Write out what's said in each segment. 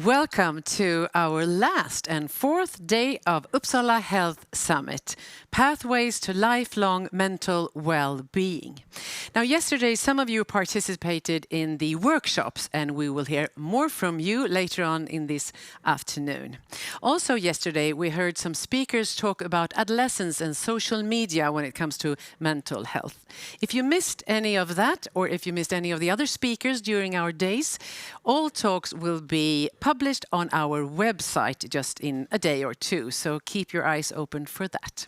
Welcome to our last and fourth day of Uppsala Health Summit, Pathways to Lifelong Mental Well-Being. Now, yesterday, some of you participated in the workshops, and we will hear more from you later on in this afternoon. Also, yesterday, we heard some speakers talk about adolescence and social media when it comes to mental health. If you missed any of that, or if you missed any of the other speakers during our days, all talks will be published on our website just in a day or two, so keep your eyes open for that.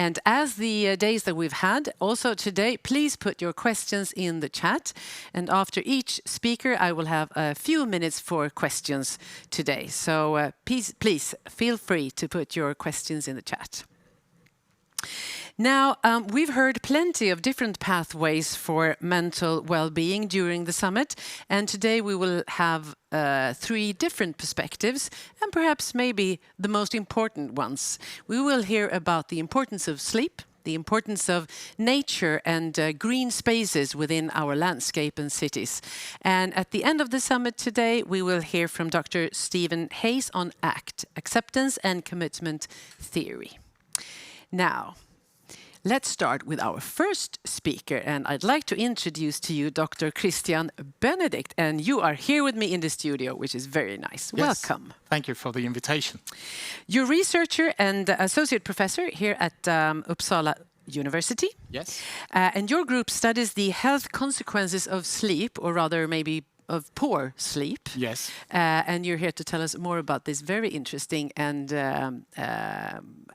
And as the days that we've had, also today, please put your questions in the chat. And after each speaker, I will have a few minutes for questions today. So please feel free to put your questions in the chat. Now, we've heard plenty of different pathways for mental well-being during the summit, and today we will have three different perspectives, and perhaps maybe the most important ones. We will hear about the importance of sleep, the importance of nature and green spaces within our landscape and cities. And at the end of the summit today, we will hear from Dr. Stephen Hayes on ACT, Acceptance and Commitment Theory. Now, let's start with our first speaker, and I'd like to introduce to you Dr. Christian Benedict, and you are here with me in the studio, which is very nice. Yes. Welcome. Thank you for the invitation. You're researcher and associate professor here at Uppsala University. Yes. And your group studies the health consequences of sleep, or rather maybe of poor sleep. Yes. And you're here to tell us more about this very interesting and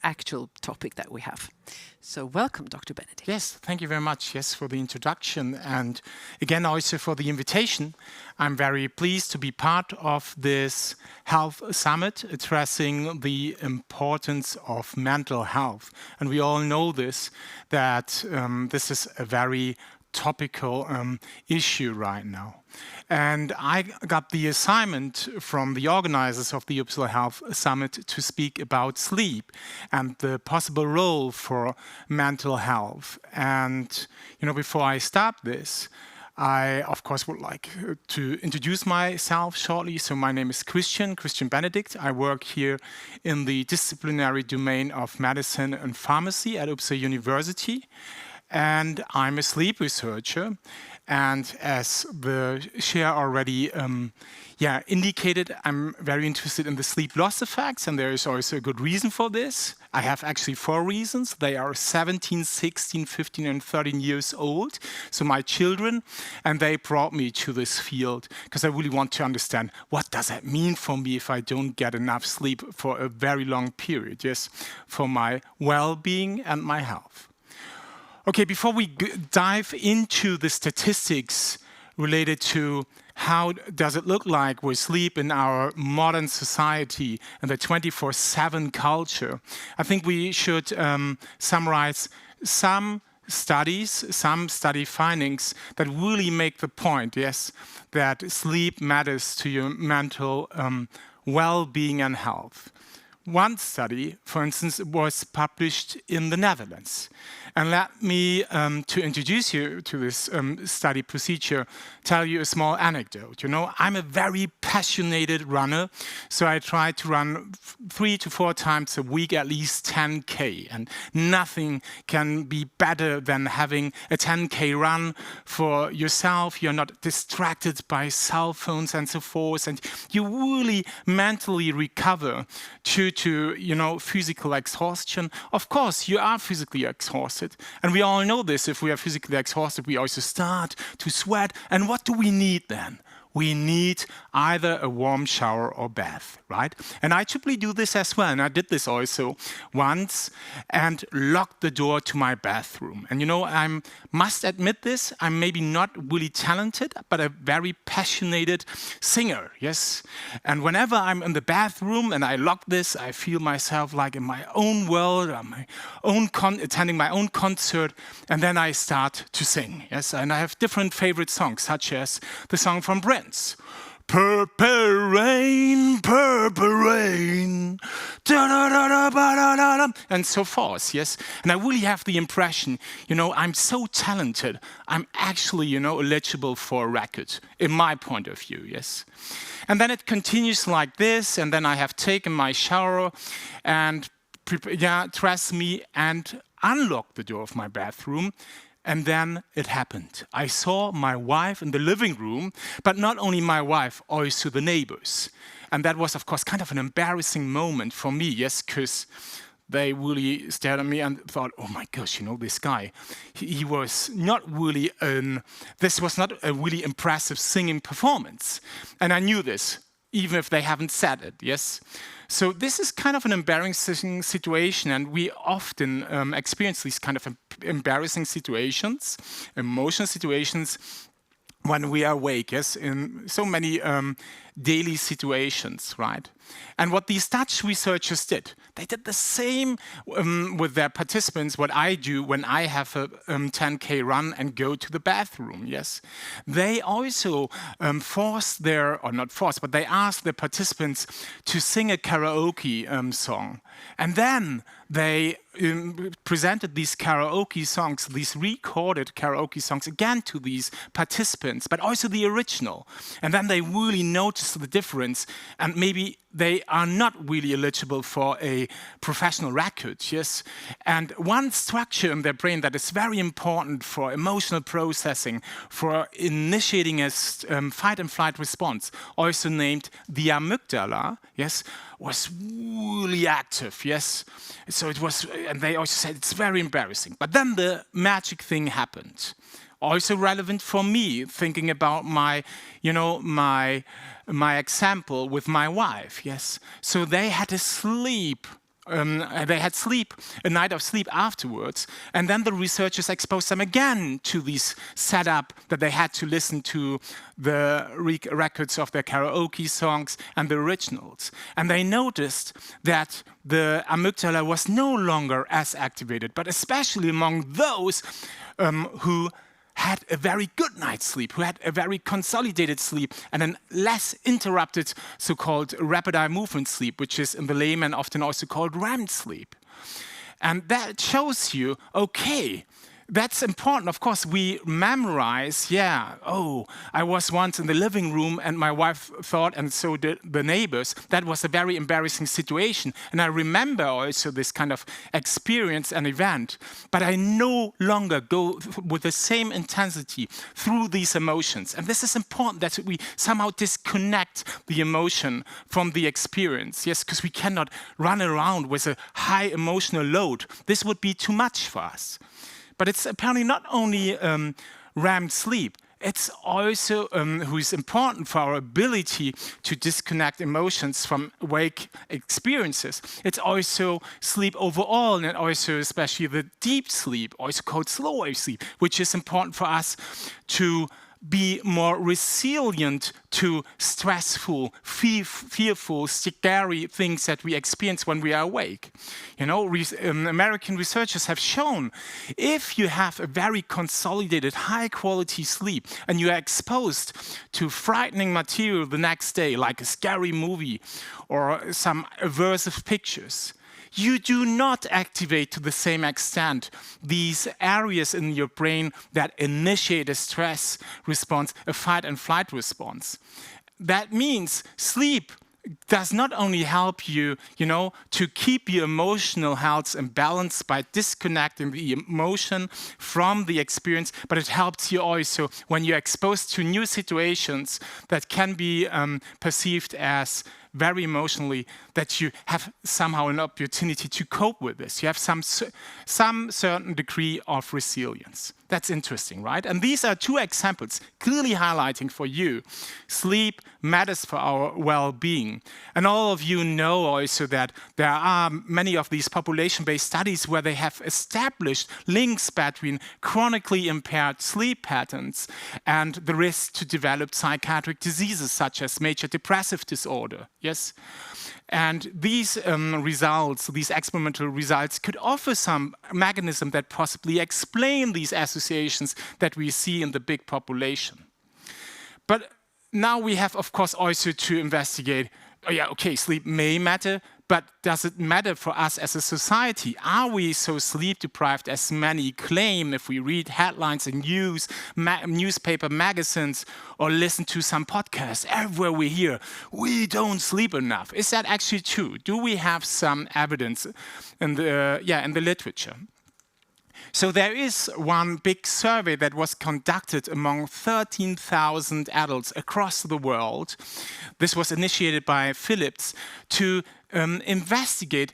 actual topic that we have. So welcome, Dr. Benedict. Yes, thank you very much, yes, for the introduction. And again, also for the invitation. I'm very pleased to be part of this health summit addressing the importance of mental health. And we all know this, that this is a very topical issue right now. And I got the assignment from the organizers of the Uppsala Health Summit to speak about sleep and the possible role for mental health. And, you know, before I start this, I, of course, would like to introduce myself shortly. So my name is Christian Benedict. I work here in the disciplinary domain of medicine and pharmacy at Uppsala University. And I'm a sleep researcher. And as the chair already indicated, I'm very interested in the sleep loss effects, and there is also a good reason for this. I have actually 4 reasons. They are 17, 16, 15, and 13 years old, so my children, and they brought me to this field because I really want to understand what does that mean for me if I don't get enough sleep for a very long period, yes, for my well-being and my health. Okay, before we dive into the statistics related to how does it look like with sleep in our modern society and the 24/7 culture, I think we should summarize some studies, some study findings that really make the point, yes, that sleep matters to your mental well-being and health. One study, for instance, was published in the Netherlands. And let me, to introduce you to this study procedure, tell you a small anecdote. You know, I'm a very passionate runner, so I try to run 3 to 4 times a week, at least 10K. And nothing can be better than having a 10K run for yourself. You're not distracted by cell phones and so forth, and you really mentally recover to you know, physical exhaustion. Of course, you are physically exhausted. And we all know this. If we are physically exhausted, we also start to sweat. And what do we need then? We need either a warm shower or bath, right? And I typically do this as well. And I did this also once and locked the door to my bathroom. And you know, I must admit this, I'm maybe not really talented, but a very passionate singer, yes? And whenever I'm in the bathroom and I lock this, I feel myself like in my own world, attending my own concert, and then I start to sing, yes? And I have different favorite songs, such as the song from Prince. Purple rain, and so forth, yes? And I really have the impression, I'm so talented, I'm actually, eligible for a record, in my point of view, yes? And then it continues like this, and then I have taken my shower and dressed me and unlocked the door of my bathroom. And then it happened. I saw my wife in the living room, but not only my wife, also the neighbors. And that was, of course, kind of an embarrassing moment for me, yes, because they really stared at me and thought, oh my gosh, this guy, he was not really, this was not a really impressive singing performance. And I knew this, even if they haven't said it, yes? So this is kind of an embarrassing situation, and we often experience these kind of embarrassing situations, emotional situations, when we are awake, yes, in so many daily situations, right? And what these Dutch researchers did, they did the same with their participants, what I do when I have a 10K run and go to the bathroom, yes? They also asked their participants to sing a karaoke song. And then they presented these karaoke songs, these recorded karaoke songs, again to these participants, but also the original. And then they really noticed the difference, and maybe they are not really eligible for a professional record, yes? And one structure in their brain that is very important for emotional processing, for initiating a fight and flight response, also named the amygdala, yes, was really active, yes? So it was, and they also said it's very embarrassing. But then the magic thing happened. Also relevant for me, thinking about my example with my wife, yes. So they had a night of sleep afterwards, and then the researchers exposed them again to this setup that they had to listen to the records of their karaoke songs and the originals. And they noticed that the amygdala was no longer as activated, but especially among those who had a very good night's sleep, who had a very consolidated sleep and a less interrupted so-called rapid eye movement sleep, which is in the layman often also called REM sleep. And that shows you, okay, that's important. Of course, we memorize, I was once in the living room and my wife thought, and so did the neighbors, that was a very embarrassing situation. And I remember also this kind of experience and event, but I no longer go with the same intensity through these emotions. And this is important that we somehow disconnect the emotion from the experience, yes, because we cannot run around with a high emotional load. This would be too much for us. But it's apparently not only REM sleep, it's also who is important for our ability to disconnect emotions from wake experiences. It's also sleep overall, and also especially the deep sleep, also called slow wave sleep, which is important for us to be more resilient to stressful, fearful, scary things that we experience when we are awake. American researchers have shown if you have a very consolidated, high-quality sleep and you are exposed to frightening material the next day, like a scary movie or some aversive pictures, you do not activate to the same extent these areas in your brain that initiate a stress response, a fight and flight response. That means sleep does not only help you, to keep your emotional health in balance by disconnecting the emotion from the experience, but it helps you also when you're exposed to new situations that can be perceived as very emotionally, that you have somehow an opportunity to cope with this. You have some certain degree of resilience. That's interesting, right? And these are two examples clearly highlighting for you sleep matters for our well-being. And all of you know also that there are many of these population-based studies where they have established links between chronically impaired sleep patterns and the risk to develop psychiatric diseases such as major depressive disorder. Yes? And these results, these experimental results, could offer some mechanism that possibly explain these associations that we see in the big population. But now we have, of course, also to investigate oh yeah, okay, sleep may matter, but does it matter for us as a society? Are we so sleep deprived as many claim if we read headlines in news, newspaper, magazines, or listen to some podcasts? Everywhere we hear, we don't sleep enough. Is that actually true? Do we have some evidence in the literature? So there is one big survey that was conducted among 13,000 adults across the world. This was initiated by Philips to investigate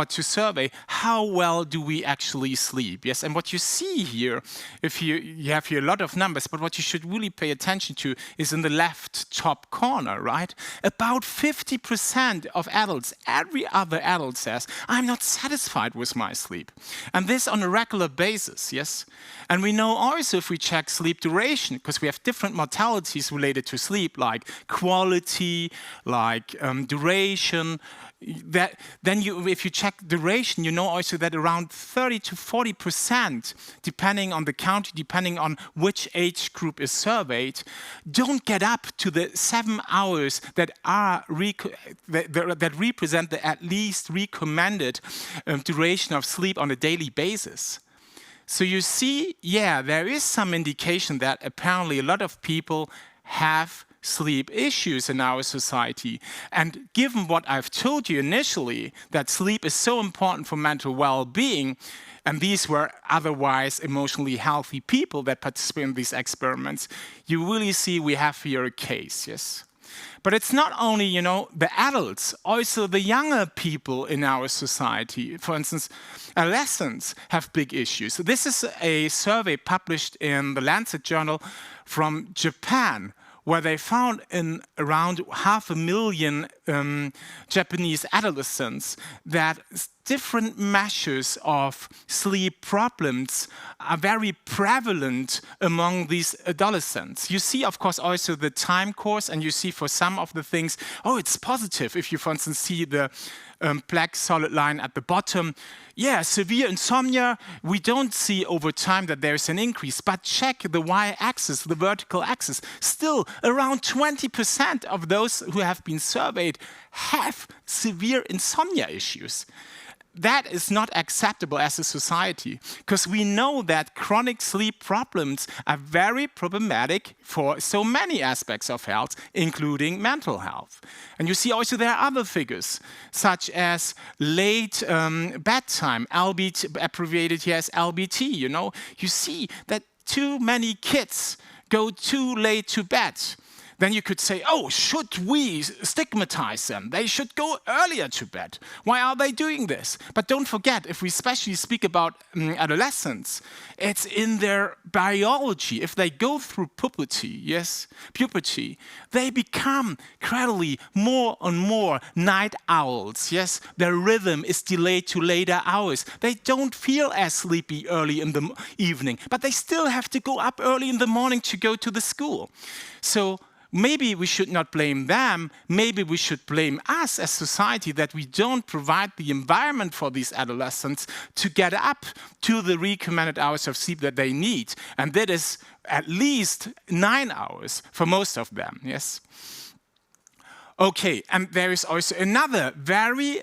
to survey how well do we actually sleep. Yes, and what you see here, if you have here a lot of numbers, but what you should really pay attention to is in the left top corner, right? About 50% of adults, every other adult says, I'm not satisfied with my sleep. And this on a regular basis, yes? And we know also if we check sleep duration, because we have different modalities related to sleep, like quality, like duration, if you check duration, you know also that around 30 to 40%, depending on the county, depending on which age group is surveyed, don't get up to the 7 hours that represent the at least recommended duration of sleep on a daily basis. So you see, yeah, there is some indication that apparently a lot of people have sleep issues in our society. And given what I've told you initially, that sleep is so important for mental well-being, and these were otherwise emotionally healthy people that participate in these experiments, you really see we have here a case, yes? But it's not only, the adults, also the younger people in our society. For instance, adolescents have big issues. This is a survey published in the Lancet journal from Japan, where they found in around 500,000 Japanese adolescents that different measures of sleep problems are very prevalent among these adolescents. You see, of course, also the time course, and you see for some of the things, it's positive. If you, for instance, see the black solid line at the bottom, severe insomnia, we don't see over time that there's an increase, but check the y-axis, the vertical axis. Still, around 20% of those who have been surveyed have severe insomnia issues. That is not acceptable as a society, because we know that chronic sleep problems are very problematic for so many aspects of health, including mental health. And you see also there are other figures, such as late bedtime, abbreviated here as LBT. You see that too many kids go too late to bed. Then you could say, should we stigmatize them? They should go earlier to bed. Why are they doing this? But don't forget, if we especially speak about adolescents, it's in their biology. If they go through puberty, they become gradually more and more night owls, yes? Their rhythm is delayed to later hours. They don't feel as sleepy early in the evening, but they still have to go up early in the morning to go to the school. So maybe we should not blame them. Maybe we should blame us as society that we don't provide the environment for these adolescents to get up to the recommended hours of sleep that they need. And that is at least 9 hours for most of them, yes? Okay, and there is also another very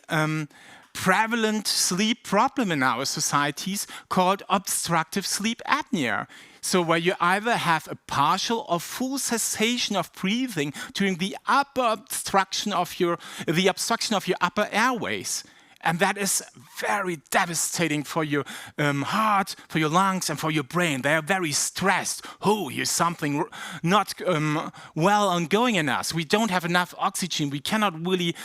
prevalent sleep problem in our societies called obstructive sleep apnea. So where you either have a partial or full cessation of breathing during the obstruction of your upper airways. And that is very devastating for your heart, for your lungs, and for your brain. They are very stressed. Here's something not well ongoing in us. We don't have enough oxygen. We cannot really,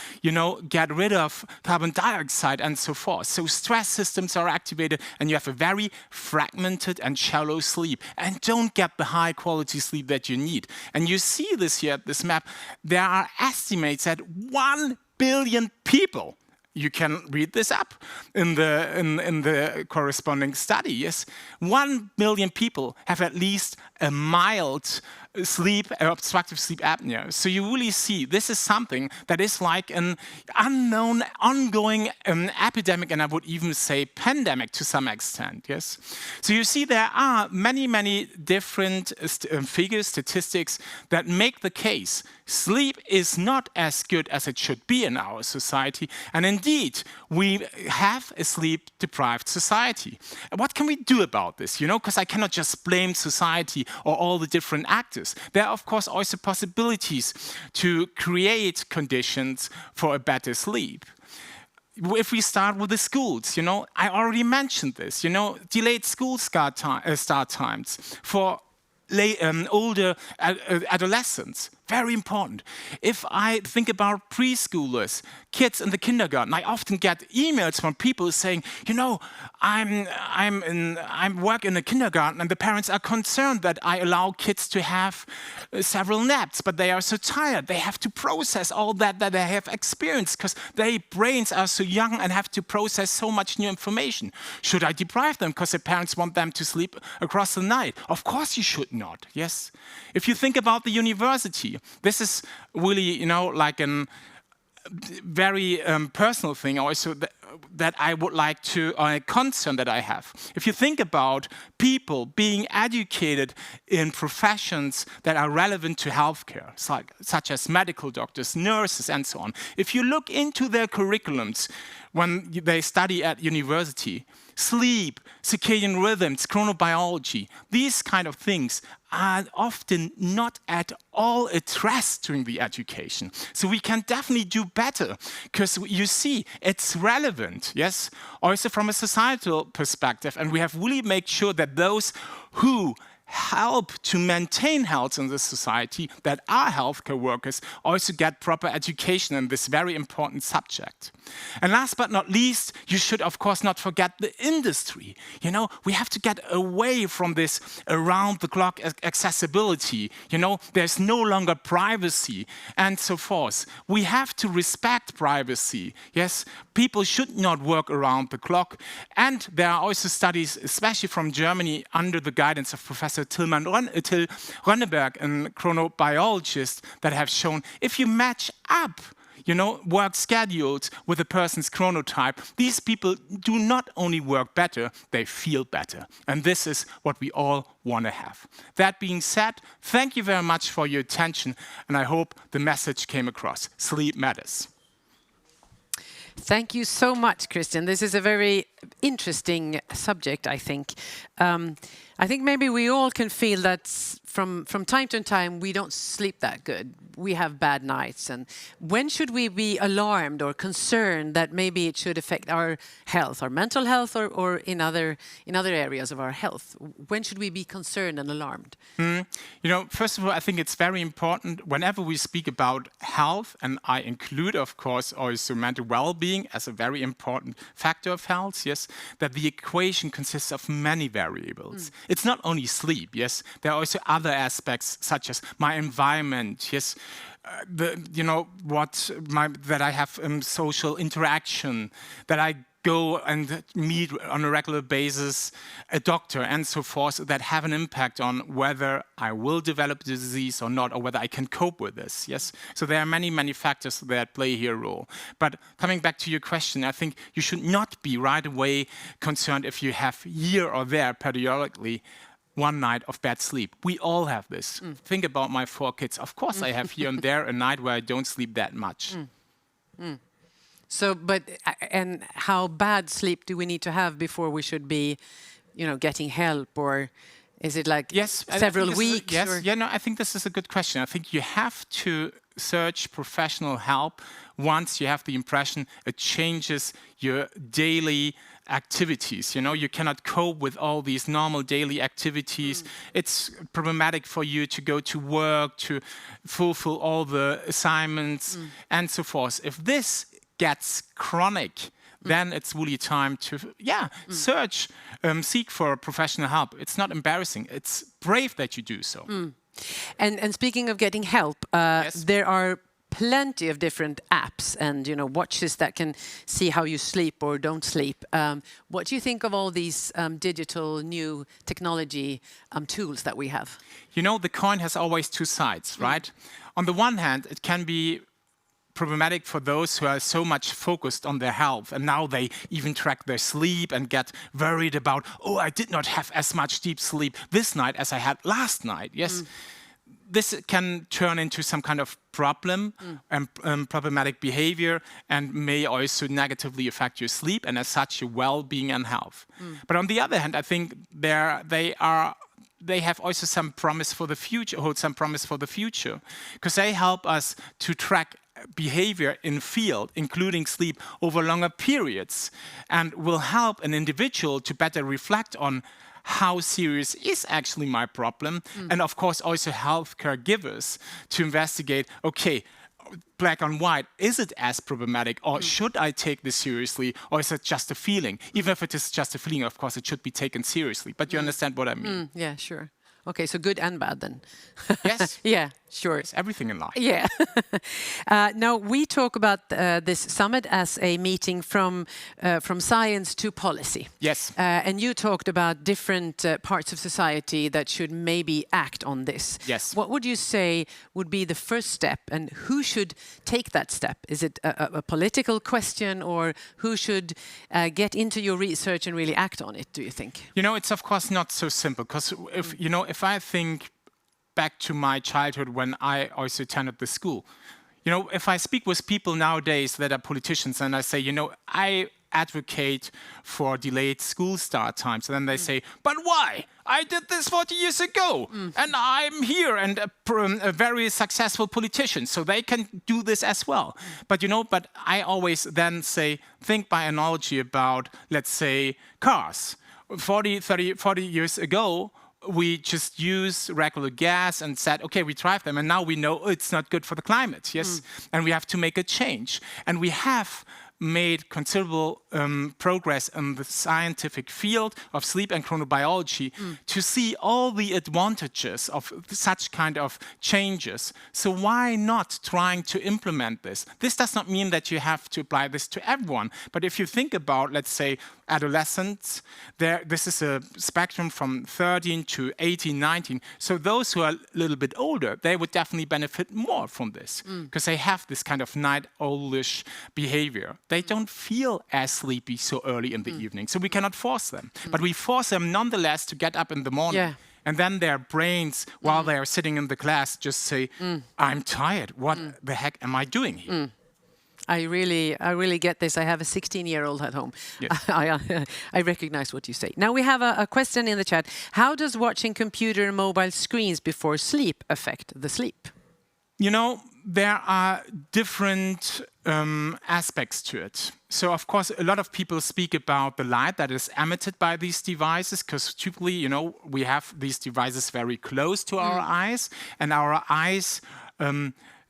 get rid of carbon dioxide and so forth. So stress systems are activated, and you have a very fragmented and shallow sleep, and don't get the high quality sleep that you need. And you see this here at this map. There are estimates that 1 billion people. You can read this up in the corresponding study. Yes, 1 million people have at least a mild obstructive sleep apnea. So you really see this is something that is like an unknown, ongoing epidemic, and I would even say pandemic to some extent. Yes. So you see there are many different figures, statistics that make the case sleep is not as good as it should be in our society, and indeed we have a sleep-deprived society. What can we do about this? Because I cannot just blame society or all the different actors. There are, of course, also possibilities to create conditions for a better sleep. If we start with the schools, I already mentioned this, delayed school start times for older adolescents. Very important. If I think about preschoolers, kids in the kindergarten, I often get emails from people saying, I work in a kindergarten and the parents are concerned that I allow kids to have several naps, but they are so tired. They have to process all that they have experienced because their brains are so young and have to process so much new information. Should I deprive them because the parents want them to sleep across the night? Of course you should not, yes? If you think about the university, this is really, like a very personal thing also that I would like to, a concern that I have. If you think about people being educated in professions that are relevant to healthcare, such as medical doctors, nurses, and so on, if you look into their curriculums when they study at university, sleep, circadian rhythms, chronobiology, these kind of things are often not at all addressed during the education. So we can definitely do better because you see it's relevant, yes, also from a societal perspective, and we have really made sure that those who help to maintain health in the society, that are healthcare workers, also get proper education in this very important subject. And last but not least, you should of course not forget the industry. We have to get away from this around-the-clock accessibility. There's no longer privacy and so forth. We have to respect privacy. Yes, people should not work around the clock. And there are also studies, especially from Germany, under the guidance of Professor Till Rönneberg, a chronobiologist, that have shown if you match up work schedules with a person's chronotype, these people do not only work better, they feel better. And this is what we all want to have. That being said, thank you very much for your attention, and I hope the message came across. Sleep matters. Thank you so much, Christian. This is a very interesting subject, I think. I think maybe we all can feel that from time to time we don't sleep that good. We have bad nights. And when should we be alarmed or concerned that maybe it should affect our health, our mental health, or in other areas of our health? When should we be concerned and alarmed? First of all, I think it's very important whenever we speak about health, and I include, of course, also mental well-being as a very important factor of health, yes, that the equation consists of many variables. It's not only sleep, yes, there are also other aspects such as my environment, yes, that I have social interaction, that I go and meet on a regular basis a doctor and so forth, that have an impact on whether I will develop the disease or not, or whether I can cope with this, yes? So there are many factors that play here a role. But coming back to your question, I think you should not be right away concerned if you have here or there periodically one night of bad sleep. We all have this. Think about my 4 kids. Of course I have here and there a night where I don't sleep that much. So, and how bad sleep do we need to have before we should be, getting help, or is it like several weeks? I think this is a good question. I think you have to search professional help once you have the impression it changes your daily activities. You cannot cope with all these normal daily activities. It's problematic for you to go to work, to fulfill all the assignments and so forth. If this gets chronic, then it's really time to seek for professional help. It's not embarrassing. It's brave that you do so. And speaking of getting help, there are plenty of different apps and watches that can see how you sleep or don't sleep. What do you think of all these digital new technology tools that we have? The coin has always two sides, right? On the one hand, it can be problematic for those who are so much focused on their health, and now they even track their sleep and get worried about, oh, I did not have as much deep sleep this night as I had last night. Yes, this can turn into some kind of problem and problematic behavior, and may also negatively affect your sleep and as such your well-being and health. But on the other hand, I think they have also some promise for the future, hold some promise for the future, because they help us to track behavior in field, including sleep, over longer periods, and will help an individual to better reflect on how serious is actually my problem, and of course also healthcare givers to investigate, okay, black on white, is it as problematic, or should I take this seriously, or is it just a feeling? Even if it is just a feeling, of course, it should be taken seriously. But you understand what I mean? Yeah, sure. Okay, so good and bad then. Yes. Yeah, sure. It's everything in life. Yeah. Now, we talk about this summit as a meeting from science to policy. Yes. And you talked about different parts of society that should maybe act on this. Yes. What would you say would be the first step, and who should take that step? Is it a political question, or who should get into your research and really act on it, do you think? It's of course not so simple, because if I think back to my childhood when I also attended the school, if I speak with people nowadays that are politicians and I say, I advocate for delayed school start times, and then they say, but why? I did this 40 years ago, and I'm here and a very successful politician, so they can do this as well. But I always then say, think by analogy about, let's say, cars. 40 years ago, we just use regular gas and said, okay, we drive them, and now we know it's not good for the climate, yes? And we have to make a change. And we have made considerable progress in the scientific field of sleep and chronobiology to see all the advantages of such kind of changes. So why not trying to implement this? This does not mean that you have to apply this to everyone, but if you think about, let's say, adolescents, this is a spectrum from 13 to 18, 19. So those who are a little bit older, they would definitely benefit more from this, because they have this kind of night owlish behavior. They don't feel as sleepy so early in the evening, so we cannot force them. But we force them nonetheless to get up in the morning. Yeah. And then their brains, while they are sitting in the class, just say, I'm tired. What the heck am I doing here? I really get this. I have a 16-year-old at home. Yes. I recognize what you say. Now we have a question in the chat. How does watching computer and mobile screens before sleep affect the sleep? There are different aspects to it. So, of course, a lot of people speak about the light that is emitted by these devices, because typically, we have these devices very close to our eyes, and our eyes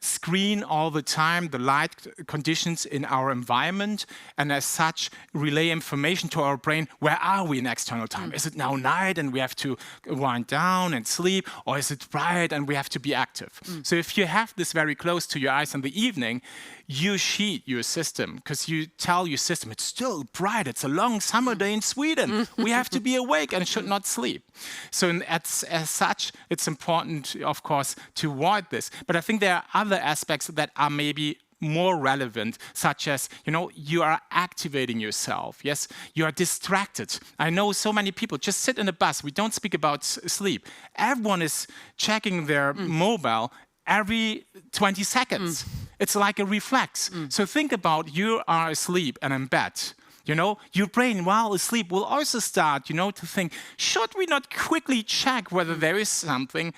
screen all the time the light conditions in our environment, and as such relay information to our brain. Where are we in external time? Is it now night and we have to wind down and sleep, or is it bright and we have to be active? So if you have this very close to your eyes in the evening, you cheat your system, because you tell your system it's still bright, it's a long summer day in Sweden, we have to be awake and should not sleep. So as such, it's important, of course, to avoid this. But I think there are other aspects that are maybe more relevant, such as, you are activating yourself, yes? You are distracted. I know so many people just sit in a bus, we don't speak about sleep. Everyone is checking their mobile every 20 seconds. It's like a reflex. So think about, you are asleep and in bed. Your brain, while asleep, will also start, to think, should we not quickly check whether there is something?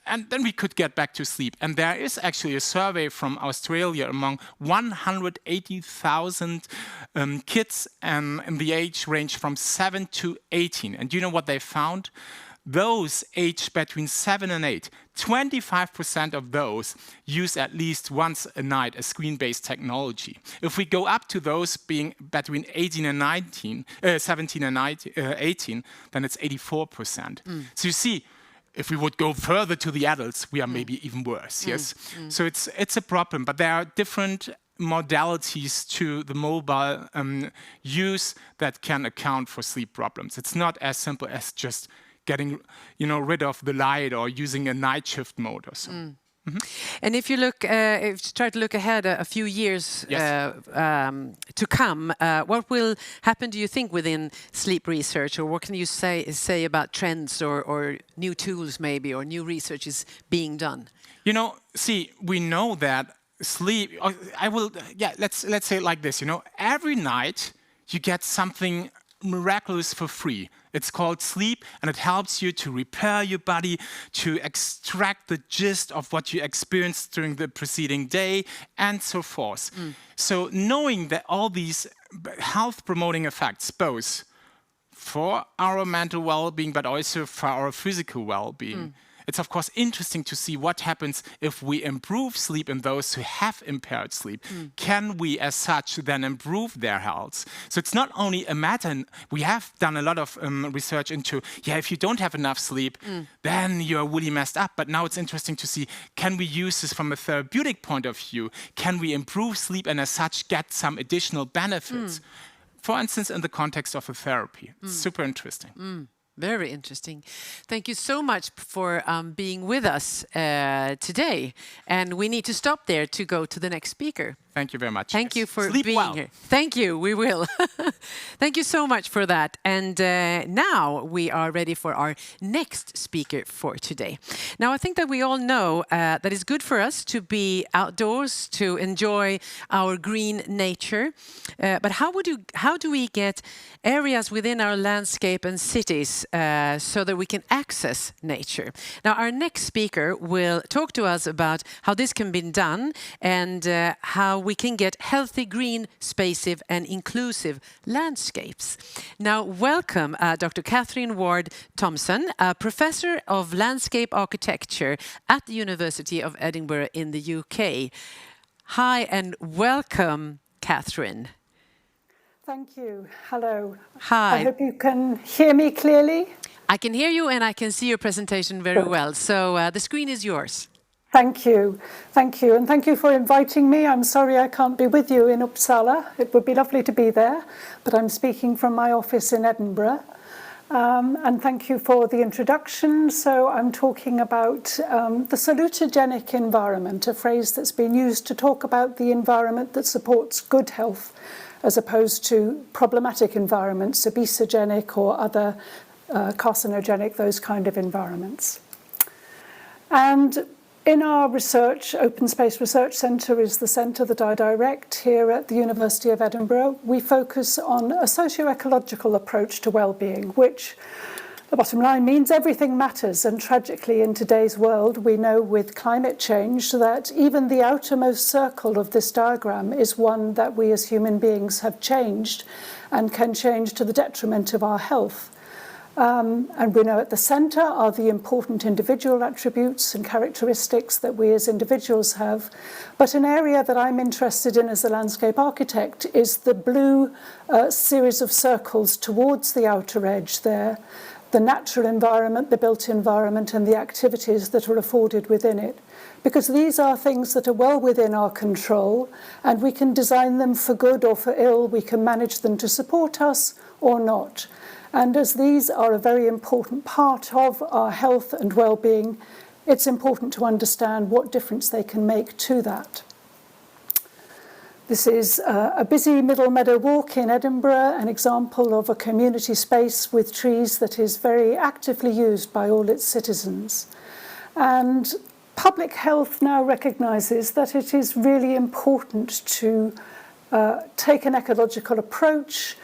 And then we could get back to sleep. And there is actually a survey from Australia among 180,000 kids in the age range from 7 to 18. And do you know what they found? Those aged between 7 and 8, 25% of those use at least once a night a screen-based technology. If we go up to those being between 17 and 18, then it's 84%. So you see, if we would go further to the adults, we are maybe even worse, yes? So it's a problem, but there are different modalities to the mobile use that can account for sleep problems. It's not as simple as just getting, rid of the light or using a night shift mode or so. And if you look, if you try to look ahead a few years to come, what will happen, do you think, within sleep research, or what can you say about trends or new tools maybe, or new research is being done? We know that sleep. Let's say it like this. Every night you get something miraculous for free. It's called sleep, and it helps you to repair your body, to extract the gist of what you experienced during the preceding day, and so forth. So knowing that all these health-promoting effects, both for our mental well-being, but also for our physical well-being, it's of course interesting to see what happens if we improve sleep in those who have impaired sleep. Can we, as such, then improve their health? So it's not only a matter, we have done a lot of research into, if you don't have enough sleep, then you're really messed up. But now it's interesting to see, can we use this from a therapeutic point of view? Can we improve sleep and as such get some additional benefits? For instance, in the context of a therapy. It's super interesting. Very interesting. Thank you so much for being with us today. And we need to stop there to go to the next speaker. Thank you very much. Thank you for Sleep being well. here. Thank you. We will. Thank you so much for that. And now we are ready for our next speaker for today. Now, I think that we all know that it's good for us to be outdoors, to enjoy our green nature. But how do we get areas within our landscape and cities so that we can access nature? Now, our next speaker will talk to us about how this can be done and how we can get healthy, green, spacive and inclusive landscapes. Now, welcome Dr. Catharine Ward Thompson, a professor of landscape architecture at the University of Edinburgh in the UK. Hi and welcome, Catharine. Thank you. Hello. Hi. I hope you can hear me clearly. I can hear you and I can see your presentation very well. So the screen is yours. Thank you. Thank you. And thank you for inviting me. I'm sorry I can't be with you in Uppsala. It would be lovely to be there, but I'm speaking from my office in Edinburgh. And thank you for the introduction. So I'm talking about the salutogenic environment, a phrase that's been used to talk about the environment that supports good health, as opposed to problematic environments, obesogenic or other carcinogenic, those kind of environments. And in our research, Open Space Research Centre is the centre that I direct here at the University of Edinburgh. We focus on a socio-ecological approach to well-being, which, the bottom line, means everything matters. And tragically, in today's world, we know with climate change that even the outermost circle of this diagram is one that we as human beings have changed and can change to the detriment of our health. And we know at the centre are the important individual attributes and characteristics that we as individuals have. But an area that I'm interested in as a landscape architect is the blue series of circles towards the outer edge there, the natural environment, the built environment, and the activities that are afforded within it. Because these are things that are well within our control, and we can design them for good or for ill. We can manage them to support us or not. And as these are a very important part of our health and well-being, it's important to understand what difference they can make to that. This is a busy Middle Meadow Walk in Edinburgh, an example of a community space with trees that is very actively used by all its citizens. And public health now recognises that it is really important to take an ecological approach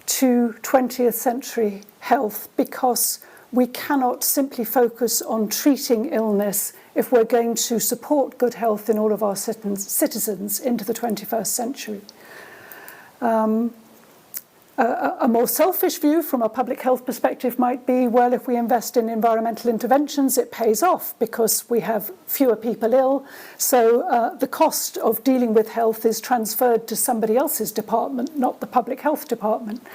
to 20th century health, because we cannot simply focus on treating illness if we're going to support good health in all of our citizens into the 21st century. A more selfish view from a public health perspective might be, well, if we invest in environmental interventions, it pays off because we have fewer people ill. So the cost of dealing with health is transferred to somebody else's department, not the public health department.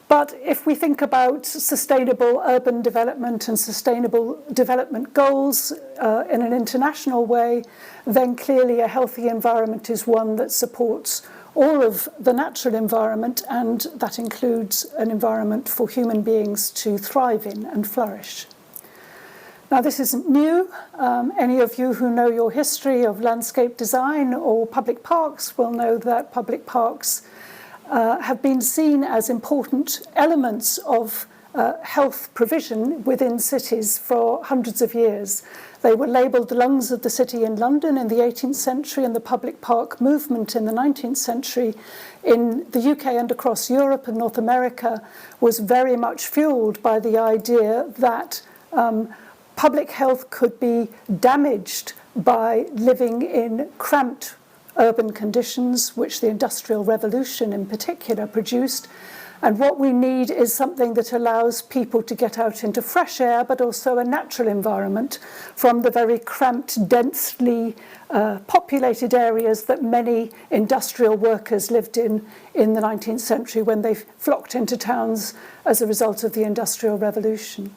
But if we think about sustainable urban development and sustainable development goals in an international way, then clearly a healthy environment is one that supports all of the natural environment, and that includes an environment for human beings to thrive in and flourish. Now, this isn't new. Any of you who know your history of landscape design or public parks will know that public parks have been seen as important elements of health provision within cities for hundreds of years. They were labelled the lungs of the city in London in the 18th century, and the public park movement in the 19th century in the UK and across Europe and North America was very much fuelled by the idea that public health could be damaged by living in cramped urban conditions, which the Industrial Revolution in particular produced. And what we need is something that allows people to get out into fresh air, but also a natural environment from the very cramped, densely populated areas that many industrial workers lived in the 19th century when they flocked into towns as a result of the Industrial Revolution.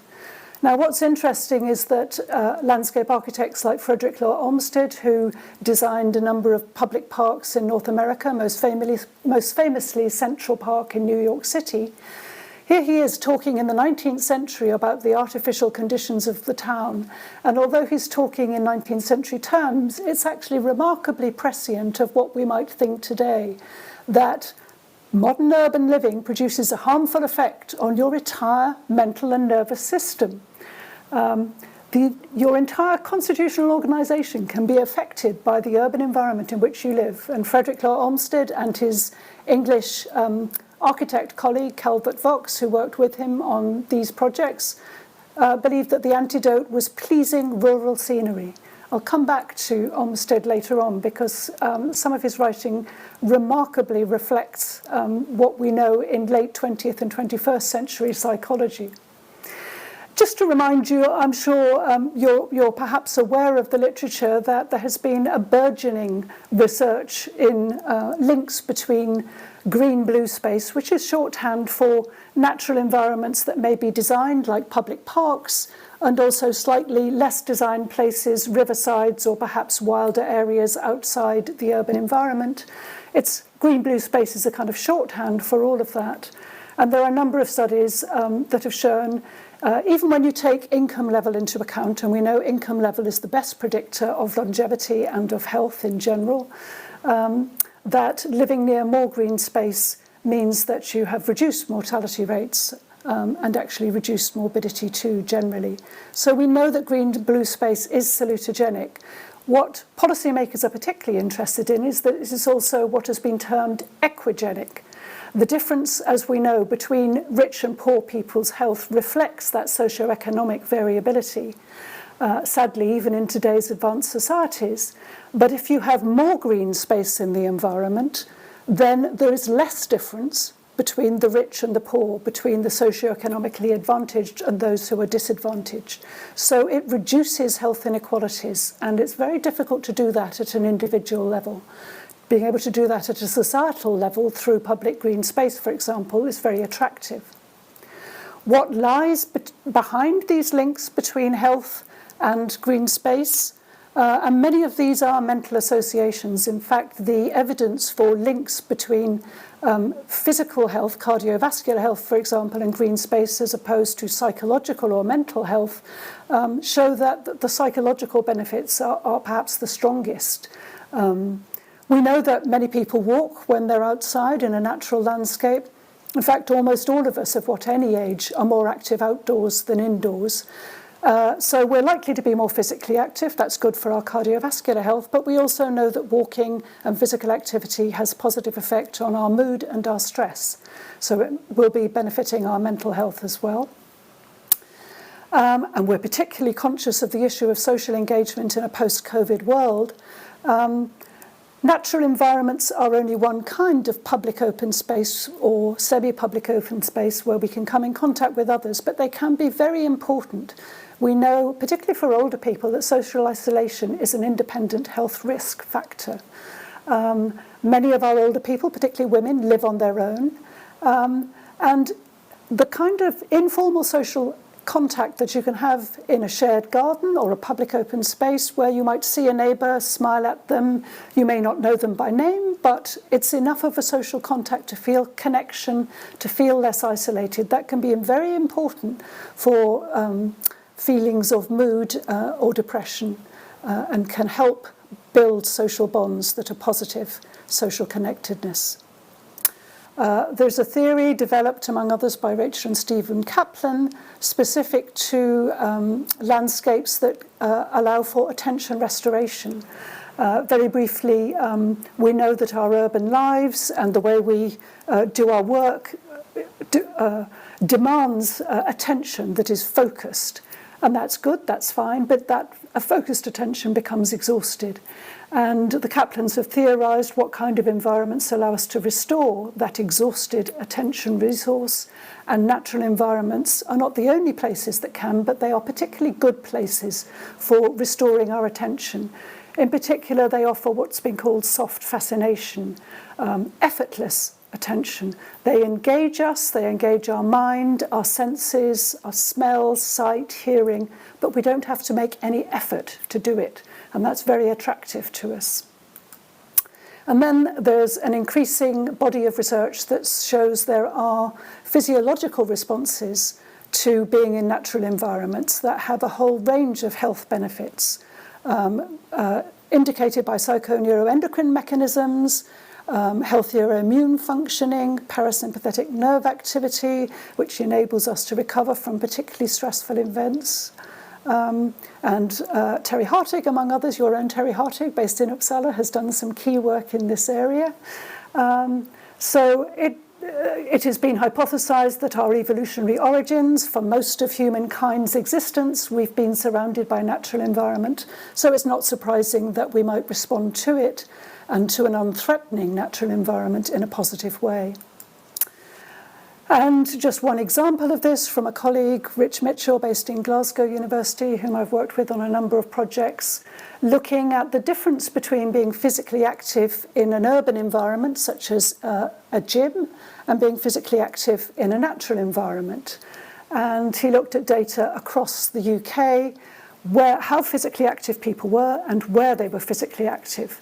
Now, what's interesting is that landscape architects like Frederick Law Olmsted, who designed a number of public parks in North America, most famously Central Park in New York City, here he is talking in the 19th century about the artificial conditions of the town. And although he's talking in 19th century terms, it's actually remarkably prescient of what we might think today, that modern urban living produces a harmful effect on your entire mental and nervous system. Your entire constitutional organisation can be affected by the urban environment in which you live. And Frederick Law Olmsted and his English architect colleague Calvert Vaux, who worked with him on these projects, believed that the antidote was pleasing rural scenery. I'll come back to Olmsted later on because some of his writing remarkably reflects what we know in late 20th and 21st century psychology. Just to remind you, I'm sure you're perhaps aware of the literature that there has been a burgeoning research in links between green-blue space, which is shorthand for natural environments that may be designed like public parks, and also slightly less designed places, riversides, or perhaps wilder areas outside the urban environment. It's green-blue space is a kind of shorthand for all of that. And there are a number of studies that have shown even when you take income level into account, and we know income level is the best predictor of longevity and of health in general, that living near more green space means that you have reduced mortality rates and actually reduced morbidity too, generally. So we know that green-blue space is salutogenic. What policymakers are particularly interested in is that it is also what has been termed equigenic. The difference, as we know, between rich and poor people's health reflects that socioeconomic variability, sadly, even in today's advanced societies. But if you have more green space in the environment, then there is less difference between the rich and the poor, between the socioeconomically advantaged and those who are disadvantaged. So it reduces health inequalities, and it's very difficult to do that at an individual level. Being able to do that at a societal level through public green space, for example, is very attractive. What lies behind these links between health and green space? And many of these are mental associations. In fact, the evidence for links between physical health, cardiovascular health, for example, and green space as opposed to psychological or mental health show that the psychological benefits are perhaps the strongest. We know that many people walk when they're outside in a natural landscape. In fact, almost all of us of what any age are more active outdoors than indoors. So we're likely to be more physically active. That's good for our cardiovascular health. But we also know that walking and physical activity has a positive effect on our mood and our stress. So it will be benefiting our mental health as well. And we're particularly conscious of the issue of social engagement in a post-COVID world. Natural environments are only one kind of public open space or semi-public open space where we can come in contact with others, but they can be very important. We know, particularly for older people, that social isolation is an independent health risk factor. Many of our older people, particularly women, live on their own. And the kind of informal social contact that you can have in a shared garden or a public open space where you might see a neighbour, smile at them, you may not know them by name, but it's enough of a social contact to feel connection, to feel less isolated. That can be very important for feelings of mood or depression and can help build social bonds that are positive, social connectedness. There's a theory developed, among others, by Rachel and Stephen Kaplan, specific to landscapes that allow for attention restoration. Very briefly, we know that our urban lives and the way we do our work demands attention that is focused. And that's good, that's fine, but that a focused attention becomes exhausted. And the Kaplans have theorised what kind of environments allow us to restore that exhausted attention resource. And natural environments are not the only places that can, but they are particularly good places for restoring our attention. In particular, they offer what's been called soft fascination, effortless attention. They engage us, they engage our mind, our senses, our smells, sight, hearing, but we don't have to make any effort to do it. And that's very attractive to us. And then there's an increasing body of research that shows there are physiological responses to being in natural environments that have a whole range of health benefits, indicated by psychoneuroendocrine mechanisms, healthier immune functioning, parasympathetic nerve activity, which enables us to recover from particularly stressful events. And Terry Hartig, among others, your own Terry Hartig, based in Uppsala, has done some key work in this area. So it has been hypothesized that our evolutionary origins, for most of humankind's existence, we've been surrounded by natural environment. So it's not surprising that we might respond to it and to an unthreatening natural environment in a positive way. And just one example of this from a colleague, Rich Mitchell, based in Glasgow University, whom I've worked with on a number of projects, looking at the difference between being physically active in an urban environment, such as a gym, and being physically active in a natural environment. And he looked at data across the UK, how physically active people were and where they were physically active.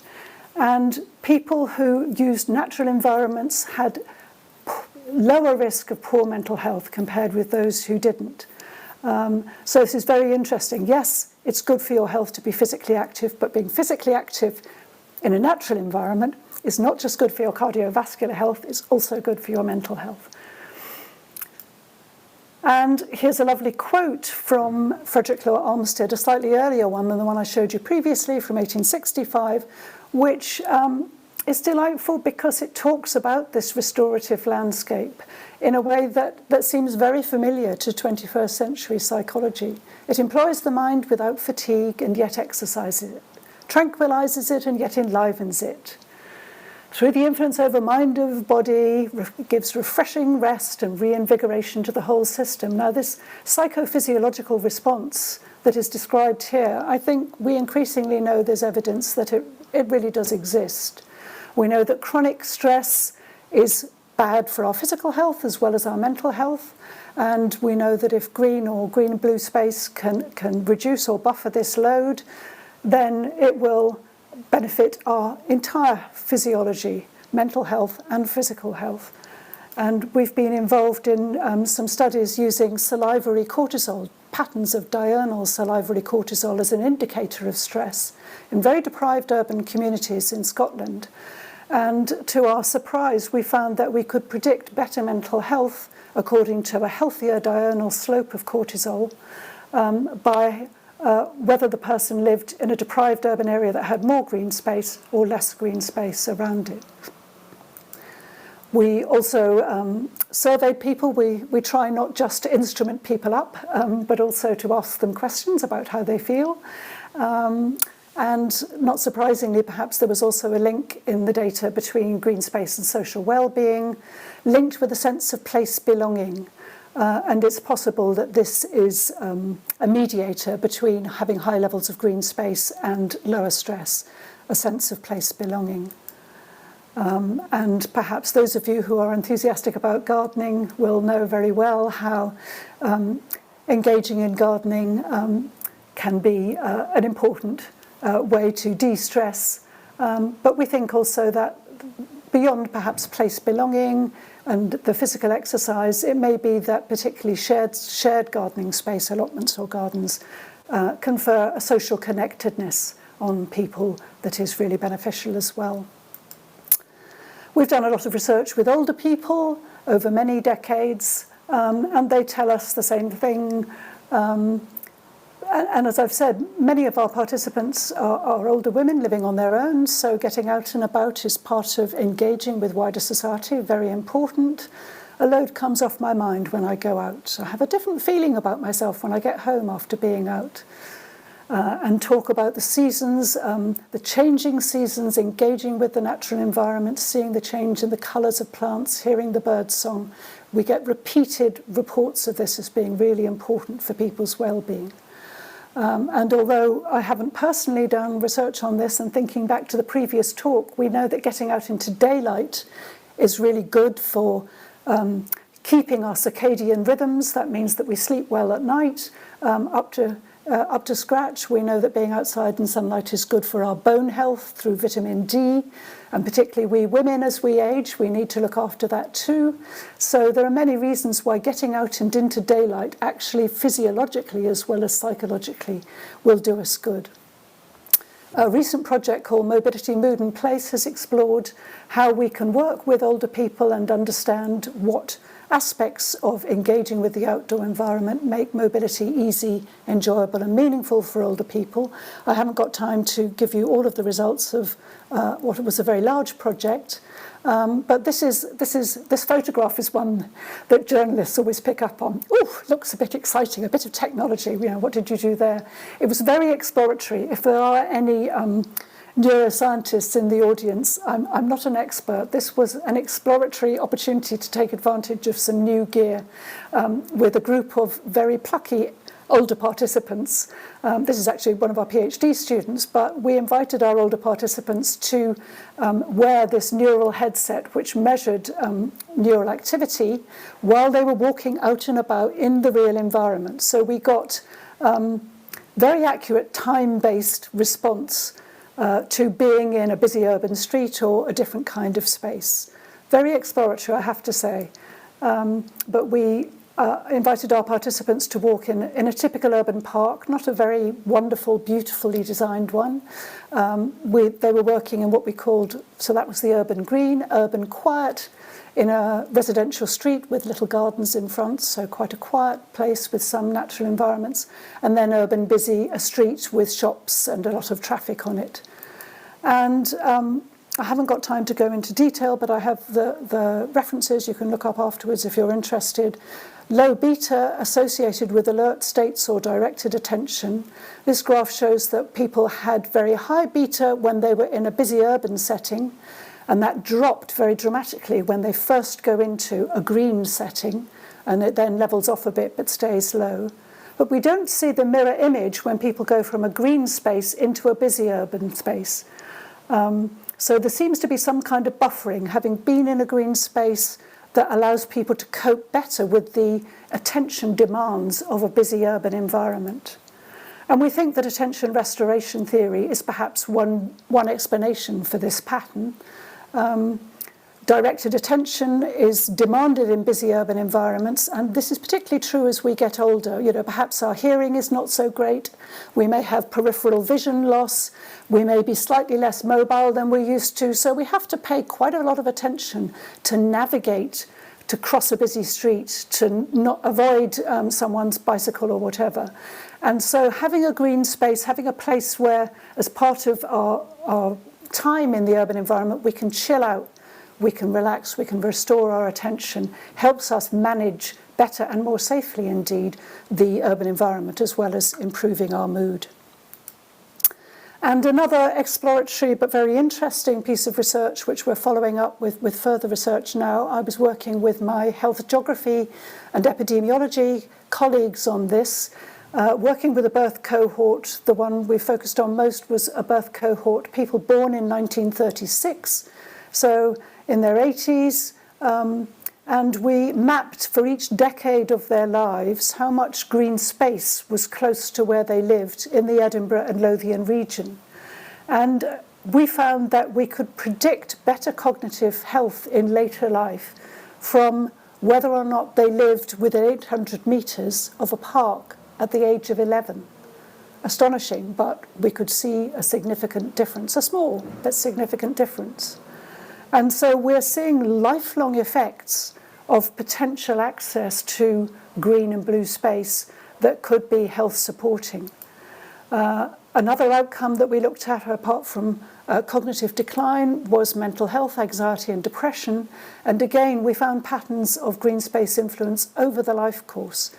And people who used natural environments had lower risk of poor mental health compared with those who didn't. So this is very interesting. Yes, it's good for your health to be physically active, but being physically active in a natural environment is not just good for your cardiovascular health, it's also good for your mental health. And here's a lovely quote from Frederick Law Olmsted, a slightly earlier one than the one I showed you previously from 1865, which is delightful because it talks about this restorative landscape in a way that seems very familiar to 21st century psychology. It employs the mind without fatigue and yet exercises it, tranquilizes it and yet enlivens it. Through the influence over mind of body, gives refreshing rest and reinvigoration to the whole system. Now, this psychophysiological response that is described here, I think we increasingly know there's evidence that it really does exist. We know that chronic stress is bad for our physical health as well as our mental health. And we know that if green or green-blue space can reduce or buffer this load, then it will benefit our entire physiology, mental health and physical health. And we've been involved in some studies using salivary cortisol, patterns of diurnal salivary cortisol as an indicator of stress in very deprived urban communities in Scotland. And to our surprise, we found that we could predict better mental health according to a healthier diurnal slope of cortisol by whether the person lived in a deprived urban area that had more green space or less green space around it. We also surveyed people. We try not just to instrument people up, but also to ask them questions about how they feel. And not surprisingly, perhaps there was also a link in the data between green space and social well-being, linked with a sense of place belonging. And it's possible that this is a mediator between having high levels of green space and lower stress, a sense of place belonging. And perhaps those of you who are enthusiastic about gardening will know very well how engaging in gardening can be an important way to de-stress. But we think also that beyond perhaps place belonging and the physical exercise, it may be that particularly shared gardening space, allotments or gardens, confer a social connectedness on people that is really beneficial as well. We've done a lot of research with older people over many decades, and they tell us the same thing. And as I've said, many of our participants are older women living on their own, so getting out and about is part of engaging with wider society, very important. A load comes off my mind when I go out. I have a different feeling about myself when I get home after being out. And talk about the seasons, the changing seasons, engaging with the natural environment, seeing the change in the colours of plants, hearing the bird song. We get repeated reports of this as being really important for people's well-being. And although I haven't personally done research on this, and thinking back to the previous talk, we know that getting out into daylight is really good for keeping our circadian rhythms. That means that we sleep well at night, up to scratch. We know that being outside in sunlight is good for our bone health through vitamin D, and particularly we women as we age, we need to look after that too. So there are many reasons why getting out and into daylight actually physiologically as well as psychologically will do us good. A recent project called Mobility, Mood and Place has explored how we can work with older people and understand what aspects of engaging with the outdoor environment make mobility easy, enjoyable and meaningful for older people. I haven't got time to give you all of the results of what was a very large project, but this photograph is one that journalists always pick up on. Oh, looks a bit exciting, a bit of technology, what did you do there? It was very exploratory. If there are any neuroscientists in the audience, I'm not an expert. This was an exploratory opportunity to take advantage of some new gear with a group of very plucky older participants. This is actually one of our PhD students, but we invited our older participants to wear this neural headset which measured neural activity while they were walking out and about in the real environment. So we got very accurate time-based response to being in a busy urban street or a different kind of space. Very exploratory, I have to say. But we invited our participants to walk in a typical urban park, not a very wonderful, beautifully designed one. They were working in what we called, so that was the urban green, urban quiet, in a residential street with little gardens in front, so quite a quiet place with some natural environments, and then urban busy, a street with shops and a lot of traffic on it. And I haven't got time to go into detail, but I have the references you can look up afterwards if you're interested. Low beta associated with alert states or directed attention. This graph shows that people had very high beta when they were in a busy urban setting, and that dropped very dramatically when they first go into a green setting, and it then levels off a bit but stays low. But we don't see the mirror image when people go from a green space into a busy urban space. So there seems to be some kind of buffering, having been in a green space, that allows people to cope better with the attention demands of a busy urban environment. And we think that attention restoration theory is perhaps one explanation for this pattern. Directed attention is demanded in busy urban environments, and this is particularly true as we get older. Perhaps our hearing is not so great. We may have peripheral vision loss. We may be slightly less mobile than we're used to. So we have to pay quite a lot of attention to navigate, to cross a busy street, to not avoid someone's bicycle or whatever. And so having a green space, having a place where, as part of our time in the urban environment, we can chill out, we can relax, we can restore our attention, helps us manage better and more safely indeed the urban environment, as well as improving our mood. And another exploratory but very interesting piece of research, which we're following up with further research now. I was working with my health geography and epidemiology colleagues on this, working with a birth cohort. The one we focused on most was a birth cohort, people born in 1936, so in their 80s, and we mapped for each decade of their lives how much green space was close to where they lived in the Edinburgh and Lothian region. And we found that we could predict better cognitive health in later life from whether or not they lived within 800 metres of a park at the age of 11. Astonishing, but we could see a significant difference, a small but significant difference. And so we're seeing lifelong effects of potential access to green and blue space that could be health supporting. Another outcome that we looked at, apart from cognitive decline, was mental health, anxiety and depression. And again, we found patterns of green space influence over the life course.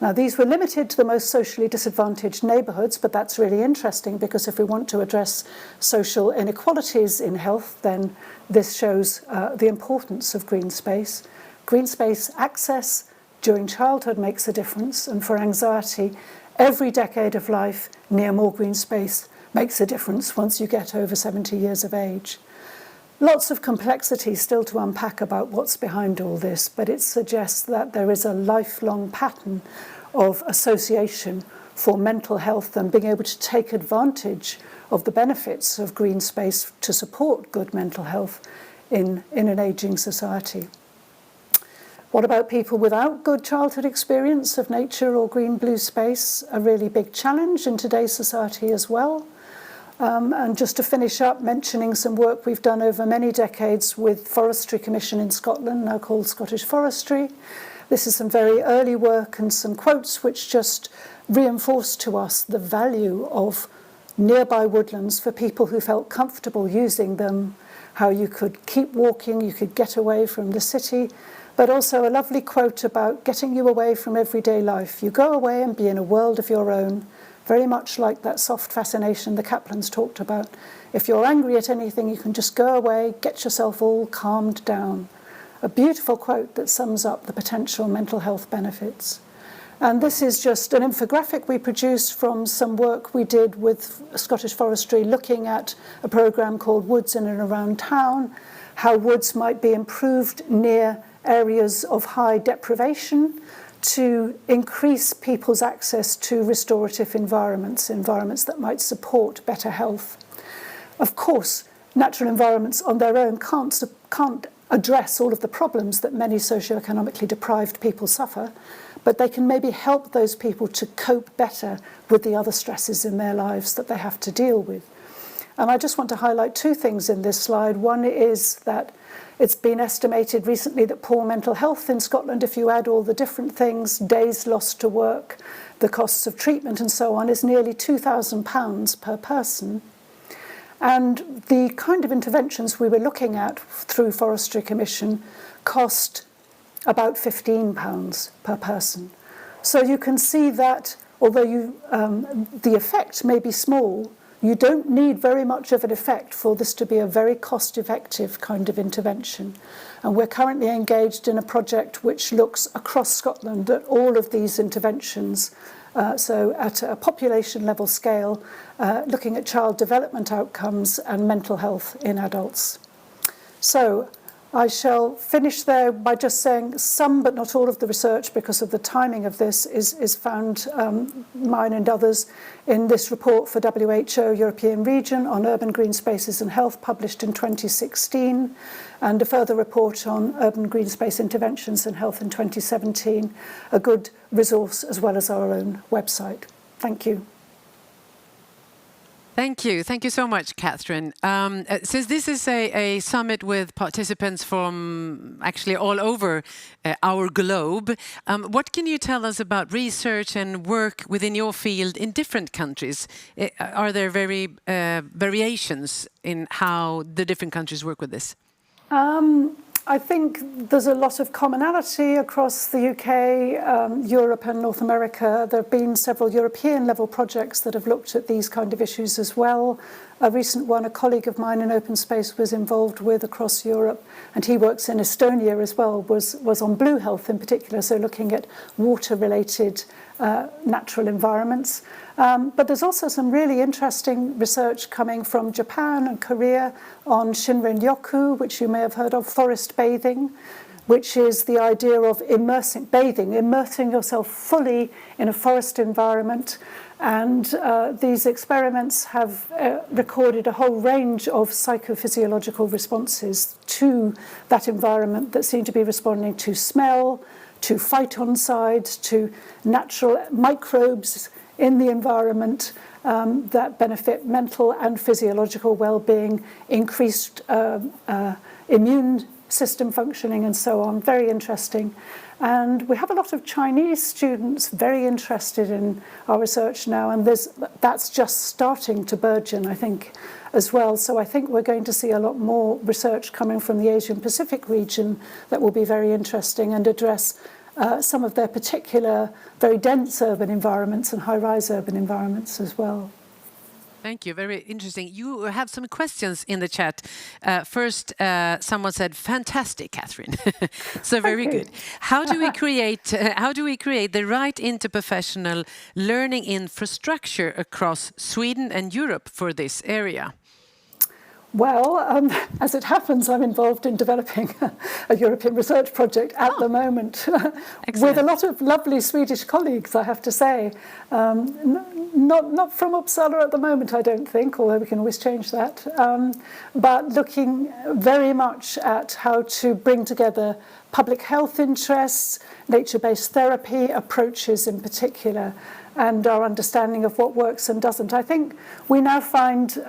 Now, these were limited to the most socially disadvantaged neighbourhoods, but that's really interesting because if we want to address social inequalities in health, then this shows the importance of green space. Green space access during childhood makes a difference, and for anxiety, every decade of life near more green space makes a difference once you get over 70 years of age. Lots of complexity still to unpack about what's behind all this, but it suggests that there is a lifelong pattern of association for mental health and being able to take advantage of the benefits of green space to support good mental health in an ageing society. What about people without good childhood experience of nature or green-blue space? A really big challenge in today's society as well. And just to finish up, mentioning some work we've done over many decades with Forestry Commission in Scotland, now called Scottish Forestry. This is some very early work and some quotes which just reinforce to us the value of nearby woodlands for people who felt comfortable using them, how you could keep walking, you could get away from the city, but also a lovely quote about getting you away from everyday life. You go away and be in a world of your own, very much like that soft fascination the Kaplans talked about. If you're angry at anything, you can just go away, get yourself all calmed down. A beautiful quote that sums up the potential mental health benefits. And this is just an infographic we produced from some work we did with Scottish Forestry looking at a programme called Woods in and Around Town, how woods might be improved near areas of high deprivation to increase people's access to restorative environments that might support better health. Of course, natural environments on their own can't address all of the problems that many socioeconomically deprived people suffer, but they can maybe help those people to cope better with the other stresses in their lives that they have to deal with. And I just want to highlight two things in this slide. One is that it's been estimated recently that poor mental health in Scotland, if you add all the different things, days lost to work, the costs of treatment and so on, is nearly £2,000 per person. And the kind of interventions we were looking at through Forestry Commission cost about £15 per person. So you can see that although the effect may be small, you don't need very much of an effect for this to be a very cost-effective kind of intervention. And we're currently engaged in a project which looks across Scotland at all of these interventions, so at a population level scale, looking at child development outcomes and mental health in adults. So I shall finish there by just saying some but not all of the research, because of the timing of this, is found, mine and others, in this report for WHO European Region on Urban Green Spaces and Health, published in 2016, and a further report on Urban Green Space Interventions and Health in 2017, a good resource as well as our own website. Thank you. Thank you. Thank you so much, Catharine. Since this is a summit with participants from actually all over our globe, what can you tell us about research and work within your field in different countries? Are there variations in how the different countries work with this? I think there's a lot of commonality across the UK, Europe and North America. There have been several European level projects that have looked at these kind of issues as well. a recent one, a colleague of mine in open space was involved with across Europe, and he works in Estonia as well, was on blue health in particular, so looking at water-related natural environments. But there's also some really interesting research coming from Japan and Korea on Shinrin-yoku, which you may have heard of, forest bathing, which is the idea of immersing yourself fully in a forest environment. And these experiments have recorded a whole range of psychophysiological responses to that environment that seem to be responding to smell, to phytoncides, to natural microbes in the environment that benefit mental and physiological well-being, increased immune system functioning and so on. Very interesting. And we have a lot of Chinese students very interested in our research now, and that's just starting to burgeon, I think, as well. So I think we're going to see a lot more research coming from the Asian Pacific region that will be very interesting and address some of their particular very dense urban environments and high-rise urban environments as well. Thank you. Very interesting. You have some questions in the chat. First, someone said, "Fantastic, Catherine." So very good. How do we create the right interprofessional learning infrastructure across Sweden and Europe for this area? Well, as it happens, I'm involved in developing a European research project at the moment with a lot of lovely Swedish colleagues, I have to say. Not from Uppsala at the moment, I don't think, although we can always change that, but looking very much at how to bring together public health interests, nature-based therapy approaches in particular, and our understanding of what works and doesn't. I think we now find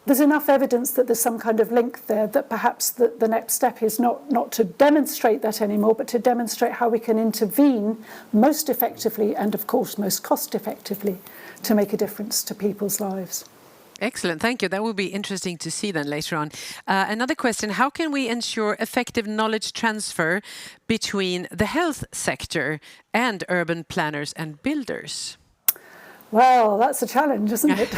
there's enough evidence that there's some kind of link there, that perhaps the next step is not to demonstrate that anymore, but to demonstrate how we can intervene most effectively and, of course, most cost effectively to make a difference to people's lives. Excellent, thank you. That will be interesting to see then later on. Another question, how can we ensure effective knowledge transfer between the health sector and urban planners and builders? Well, that's a challenge, isn't it?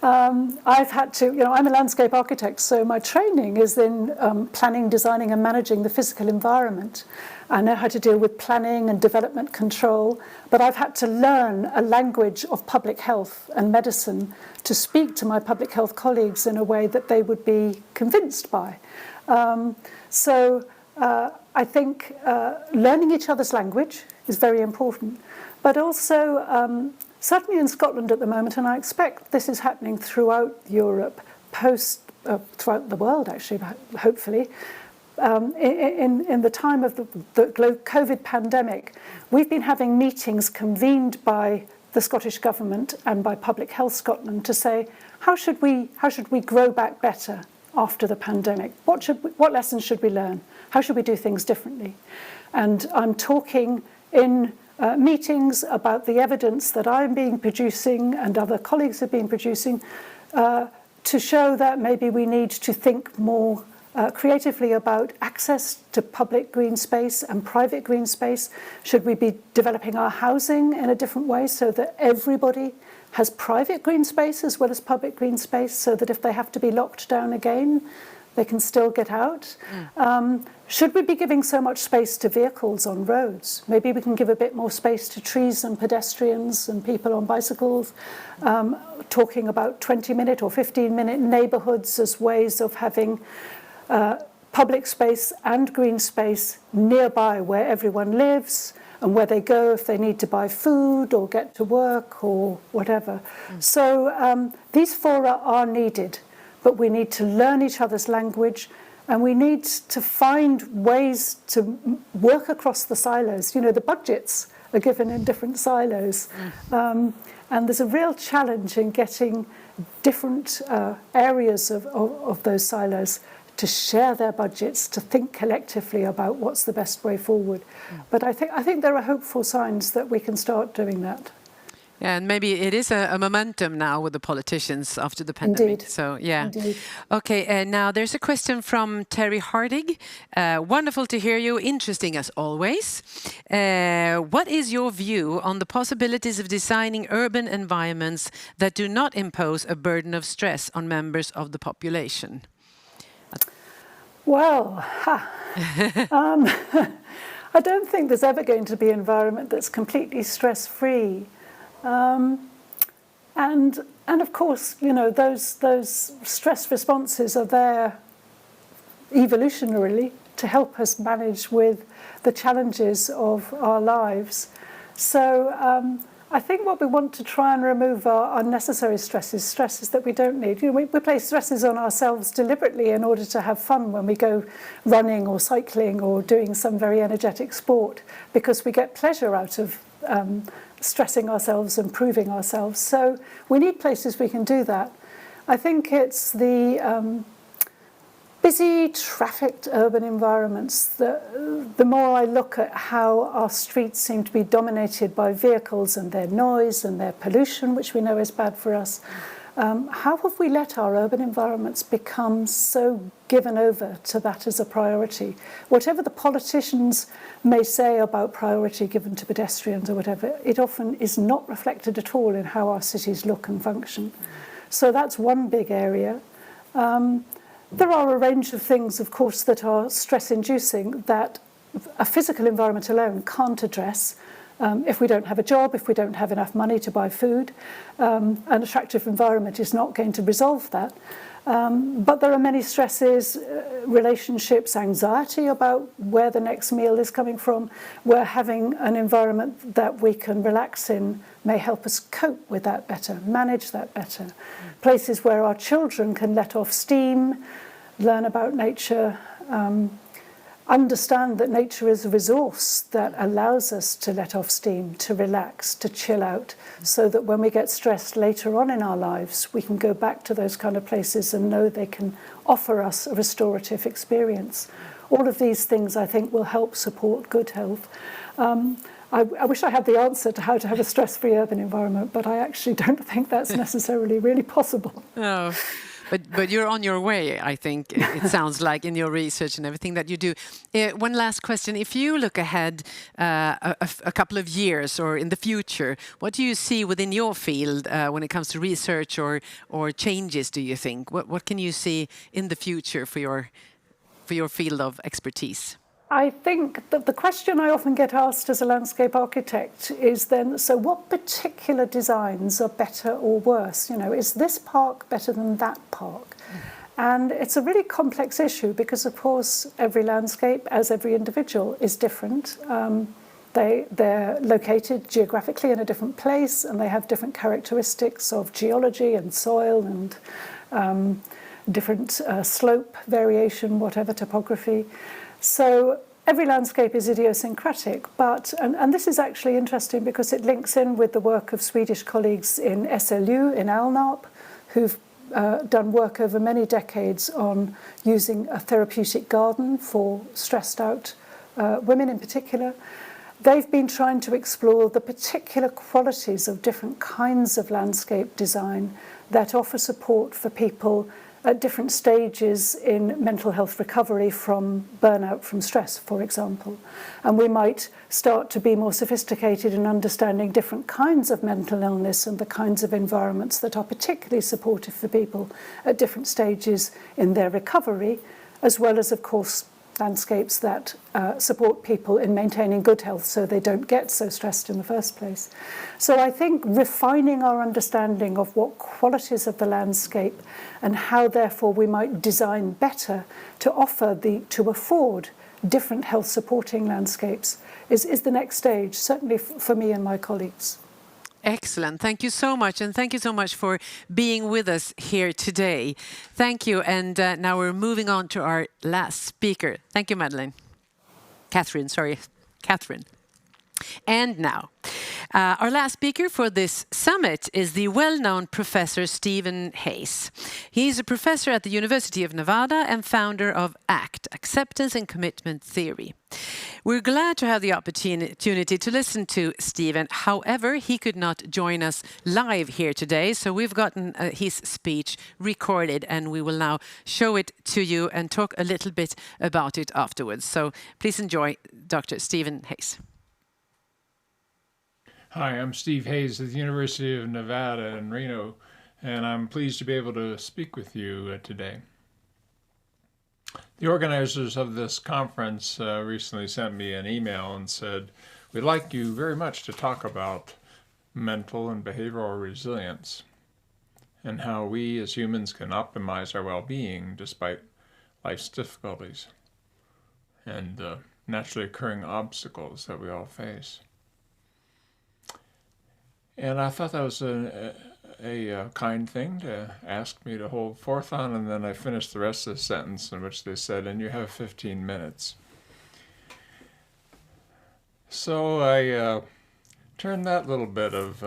I've had to, I'm a landscape architect, so my training is in planning, designing and managing the physical environment. I know how to deal with planning and development control, but I've had to learn a language of public health and medicine to speak to my public health colleagues in a way that they would be convinced by. I think learning each other's language is very important. But also, certainly in Scotland at the moment, and I expect this is happening throughout Europe, throughout the world actually, hopefully, in the time of the COVID pandemic, we've been having meetings convened by the Scottish Government and by Public Health Scotland to say, how should we grow back better after the pandemic? What lessons should we learn? How should we do things differently? And I'm talking in meetings about the evidence that I've been producing and other colleagues have been producing to show that maybe we need to think more creatively about access to public green space and private green space. Should we be developing our housing in a different way so that everybody has private green space as well as public green space, so that if they have to be locked down again, they can still get out? Should we be giving so much space to vehicles on roads? Maybe we can give a bit more space to trees and pedestrians and people on bicycles, talking about 20-minute or 15-minute neighbourhoods as ways of having public space and green space nearby where everyone lives and where they go if they need to buy food or get to work or whatever. So these fora are needed, but we need to learn each other's language, and we need to find ways to work across the silos. The budgets are given in different silos. And there's a real challenge in getting different areas of those silos to share their budgets, to think collectively about what's the best way forward. But I think there are hopeful signs that we can start doing that. And maybe it is a momentum now with the politicians after the pandemic. Indeed. So, yeah. Indeed. Okay, now there's a question from Terry Hardig. Wonderful to hear you, interesting as always. What is your view on the possibilities of designing urban environments that do not impose a burden of stress on members of the population? Well, I don't think there's ever going to be an environment that's completely stress-free. And of course, you know, those stress responses are there evolutionarily to help us manage with the challenges of our lives. So I think what we want to try and remove are unnecessary stresses that we don't need. You know, we place stresses on ourselves deliberately in order to have fun when we go running or cycling or doing some very energetic sport, because we get pleasure out of stressing ourselves and proving ourselves. So we need places we can do that. I think it's the busy, trafficked urban environments. The more I look at how our streets seem to be dominated by vehicles and their noise and their pollution, which we know is bad for us, how have we let our urban environments become so given over to that as a priority? Whatever the politicians may say about priority given to pedestrians or whatever, it often is not reflected at all in how our cities look and function. So that's one big area. There are a range of things, of course, that are stress-inducing that a physical environment alone can't address. If we don't have a job, if we don't have enough money to buy food, an attractive environment is not going to resolve that. But there are many stresses, relationships, anxiety about where the next meal is coming from, where having an environment that we can relax in may help us cope with that better, manage that better. Places where our children can let off steam, learn about nature, understand that nature is a resource that allows us to let off steam, to relax, to chill out, so that when we get stressed later on in our lives, we can go back to those kind of places and know they can offer us a restorative experience. All of these things, I think, will help support good health. I wish I had the answer to how to have a stress-free urban environment, but I actually don't think that's necessarily really possible. Oh. But you're on your way, I think, it sounds like, in your research and everything that you do. One last question. If you look ahead a couple of years or in the future, what do you see within your field when it comes to research or changes, do you think? What can you see in the future for your field of expertise? I think that the question I often get asked as a landscape architect is then, so what particular designs are better or worse? You know, is this park better than that park? And it's a really complex issue because, of course, every landscape, as every individual, is different. They're located geographically in a different place, and they have different characteristics of geology and soil and different slope variation, whatever, topography. So every landscape is idiosyncratic, but, and this is actually interesting because it links in with the work of Swedish colleagues in SLU in Alnarp, who've done work over many decades on using a therapeutic garden for stressed out women in particular. They've been trying to explore the particular qualities of different kinds of landscape design that offer support for people at different stages in mental health recovery from burnout from stress, for example. And we might start to be more sophisticated in understanding different kinds of mental illness and the kinds of environments that are particularly supportive for people at different stages in their recovery, as well as, of course, landscapes that support people in maintaining good health so they don't get so stressed in the first place. So I think refining our understanding of what qualities of the landscape and how therefore we might design better to afford different health supporting landscapes is the next stage, certainly for me and my colleagues. Excellent. Thank you so much. And thank you so much for being with us here today. Thank you. And now we're moving on to our last speaker. Thank you, Madeleine. Catherine. And now, our last speaker for this summit is the well-known Professor Stephen Hayes. He's a professor at the University of Nevada and founder of ACT, Acceptance and Commitment Theory. We're glad to have the opportunity to listen to Stephen. However, he could not join us live here today, so we've gotten his speech recorded, and we will now show it to you and talk a little bit about it afterwards. So please enjoy Dr. Stephen Hayes. Hi, I'm Steve Hayes at the University of Nevada in Reno, and I'm pleased to be able to speak with you today. The organizers of this conference recently sent me an email and said, "We'd like you very much to talk about mental and behavioral resilience and how we as humans can optimize our well-being despite life's difficulties and naturally occurring obstacles that we all face." And I thought that was a kind thing to ask me to hold forth on, and then I finished the rest of the sentence in which they said, "And you have 15 minutes. So I turned that little bit of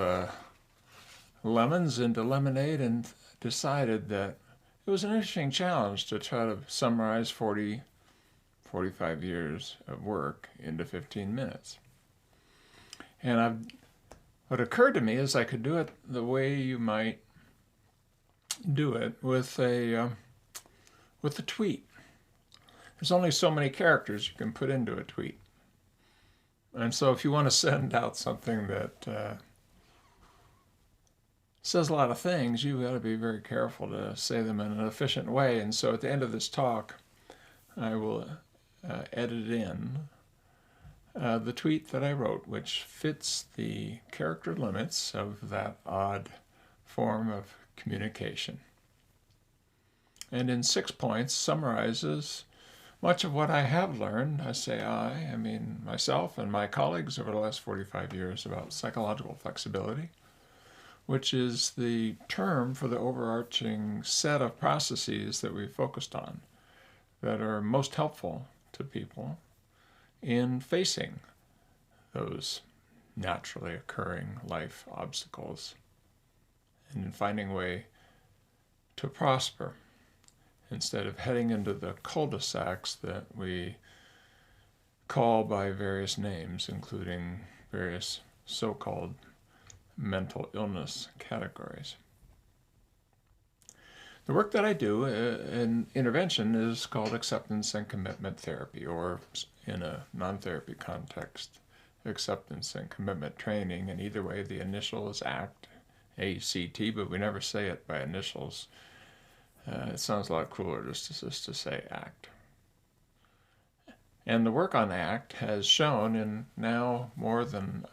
lemons into lemonade and decided that it was an interesting challenge to try to summarize 45 years of work into 15 minutes. And what occurred to me is I could do it the way you might do it with a tweet. There's only so many characters you can put into a tweet. And so if you want to send out something that says a lot of things, you've got to be very careful to say them in an efficient way. And so at the end of this talk, I will edit in the tweet that I wrote, which fits the character limits of that odd form of communication. And in 6 points summarizes much of what I have learned. I say I mean myself and my colleagues over the last 45 years about psychological flexibility, which is the term for the overarching set of processes that we focused on that are most helpful to people in facing those naturally occurring life obstacles and in finding a way to prosper instead of heading into the cul-de-sacs that we call by various names, including various so-called mental illness categories. The work that I do in intervention is called acceptance and commitment therapy, or in a non-therapy context, acceptance and commitment training. And either way, the initial is ACT, A-C-T, but we never say it by initials. It sounds a lot cooler just to say ACT. And the work on ACT has shown in now more than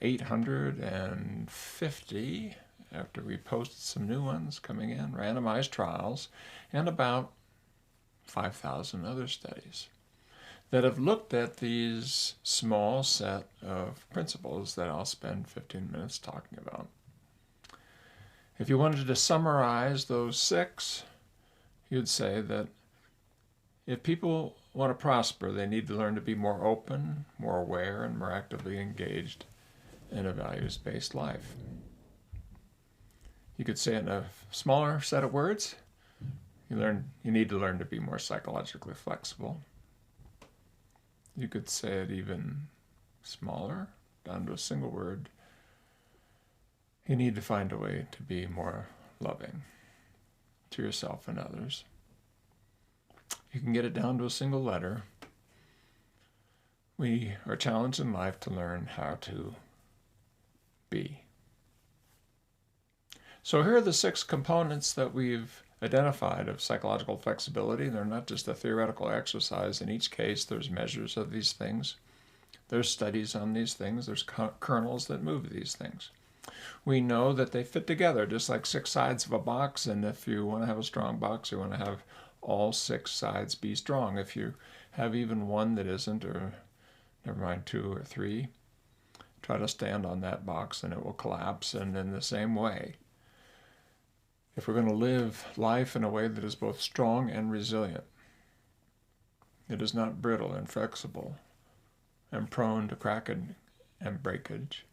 850, after we posted some new ones coming in, randomized trials, and about 5,000 other studies that have looked at these small set of principles that I'll spend 15 minutes talking about. If you wanted to summarize those 6, you'd say that if people want to prosper, they need to learn to be more open, more aware, and more actively engaged in a values-based life. You could say it in a smaller set of words. You need to learn to be more psychologically flexible. You could say it even smaller, down to a single word. You need to find a way to be more loving to yourself and others. You can get it down to a single letter. We are challenged in life to learn how to be. So here are the 6 components that we've identified of psychological flexibility. They're not just a theoretical exercise. In each case, there's measures of these things. There's studies on these things. There's kernels that move these things. We know that they fit together, just like 6 sides of a box. And if you want to have a strong box, you want to have all 6 sides be strong. If you have even one that isn't, or never mind 2 or 3, try to stand on that box and it will collapse. And in the same way, if we're going to live life in a way that is both strong and resilient, it is not brittle and flexible and prone to crackage and breakage.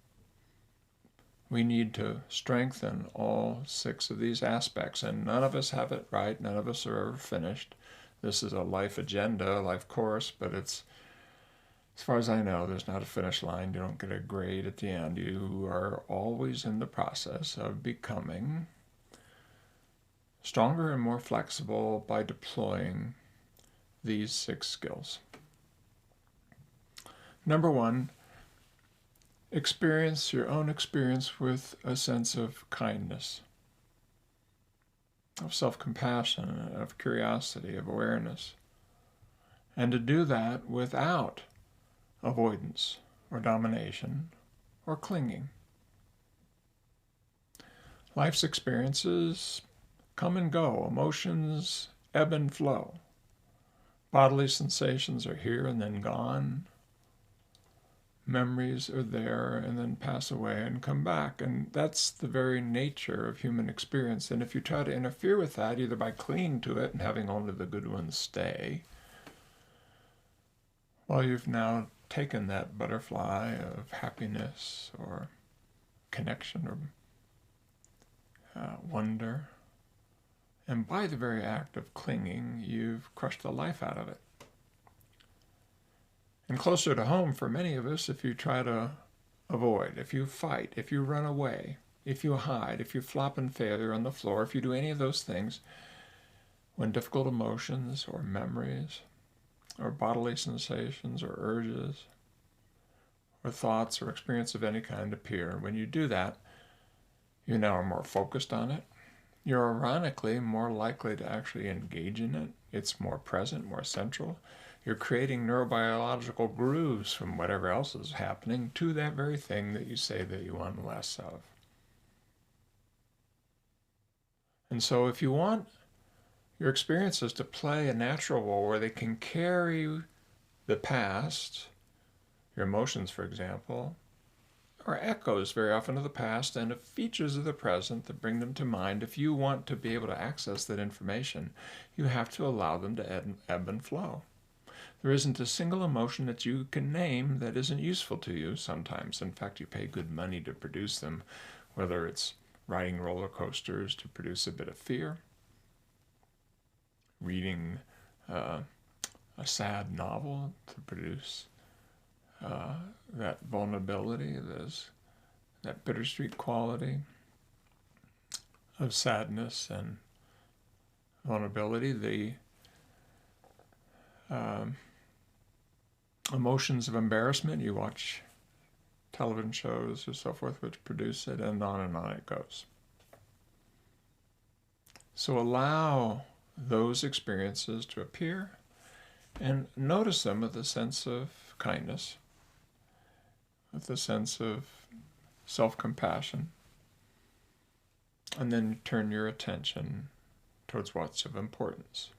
We need to strengthen all 6 of these aspects, and none of us have it right. None of us are ever finished. This is a life agenda, a life course, but it's, as far as I know, there's not a finish line. You don't get a grade at the end. You are always in the process of becoming stronger and more flexible by deploying these 6 skills. Number 1, experience your own experience with a sense of kindness, of self-compassion, of curiosity, of awareness, and to do that without avoidance or domination or clinging. Life's experiences come and go. Emotions ebb and flow. Bodily sensations are here and then gone. Memories are there and then pass away and come back. And that's the very nature of human experience. And if you try to interfere with that, either by clinging to it and having only the good ones stay, well, you've now taken that butterfly of happiness or connection or wonder, and by the very act of clinging, you've crushed the life out of it. And closer to home for many of us, if you try to avoid, if you fight, if you run away, if you hide, if you flop in failure on the floor, if you do any of those things, when difficult emotions or memories or bodily sensations or urges or thoughts or experience of any kind appear, when you do that, you now are more focused on it. You're ironically more likely to actually engage in it. It's more present, more central. You're creating neurobiological grooves from whatever else is happening to that very thing that you say that you want less of. And so if you want your experiences to play a natural role where they can carry the past, your emotions, for example, are echoes very often of the past and of features of the present that bring them to mind. If you want to be able to access that information, you have to allow them to ebb and flow. There isn't a single emotion that you can name that isn't useful to you sometimes. In fact, you pay good money to produce them, whether it's riding roller coasters to produce a bit of fear, reading a sad novel to produce that vulnerability, that bittersweet quality of sadness and vulnerability, the emotions of embarrassment. You watch television shows or so forth which produce it, and on it goes. So allow those experiences to appear and notice them with a sense of kindness, with a sense of self-compassion, and then turn your attention towards what's of importance.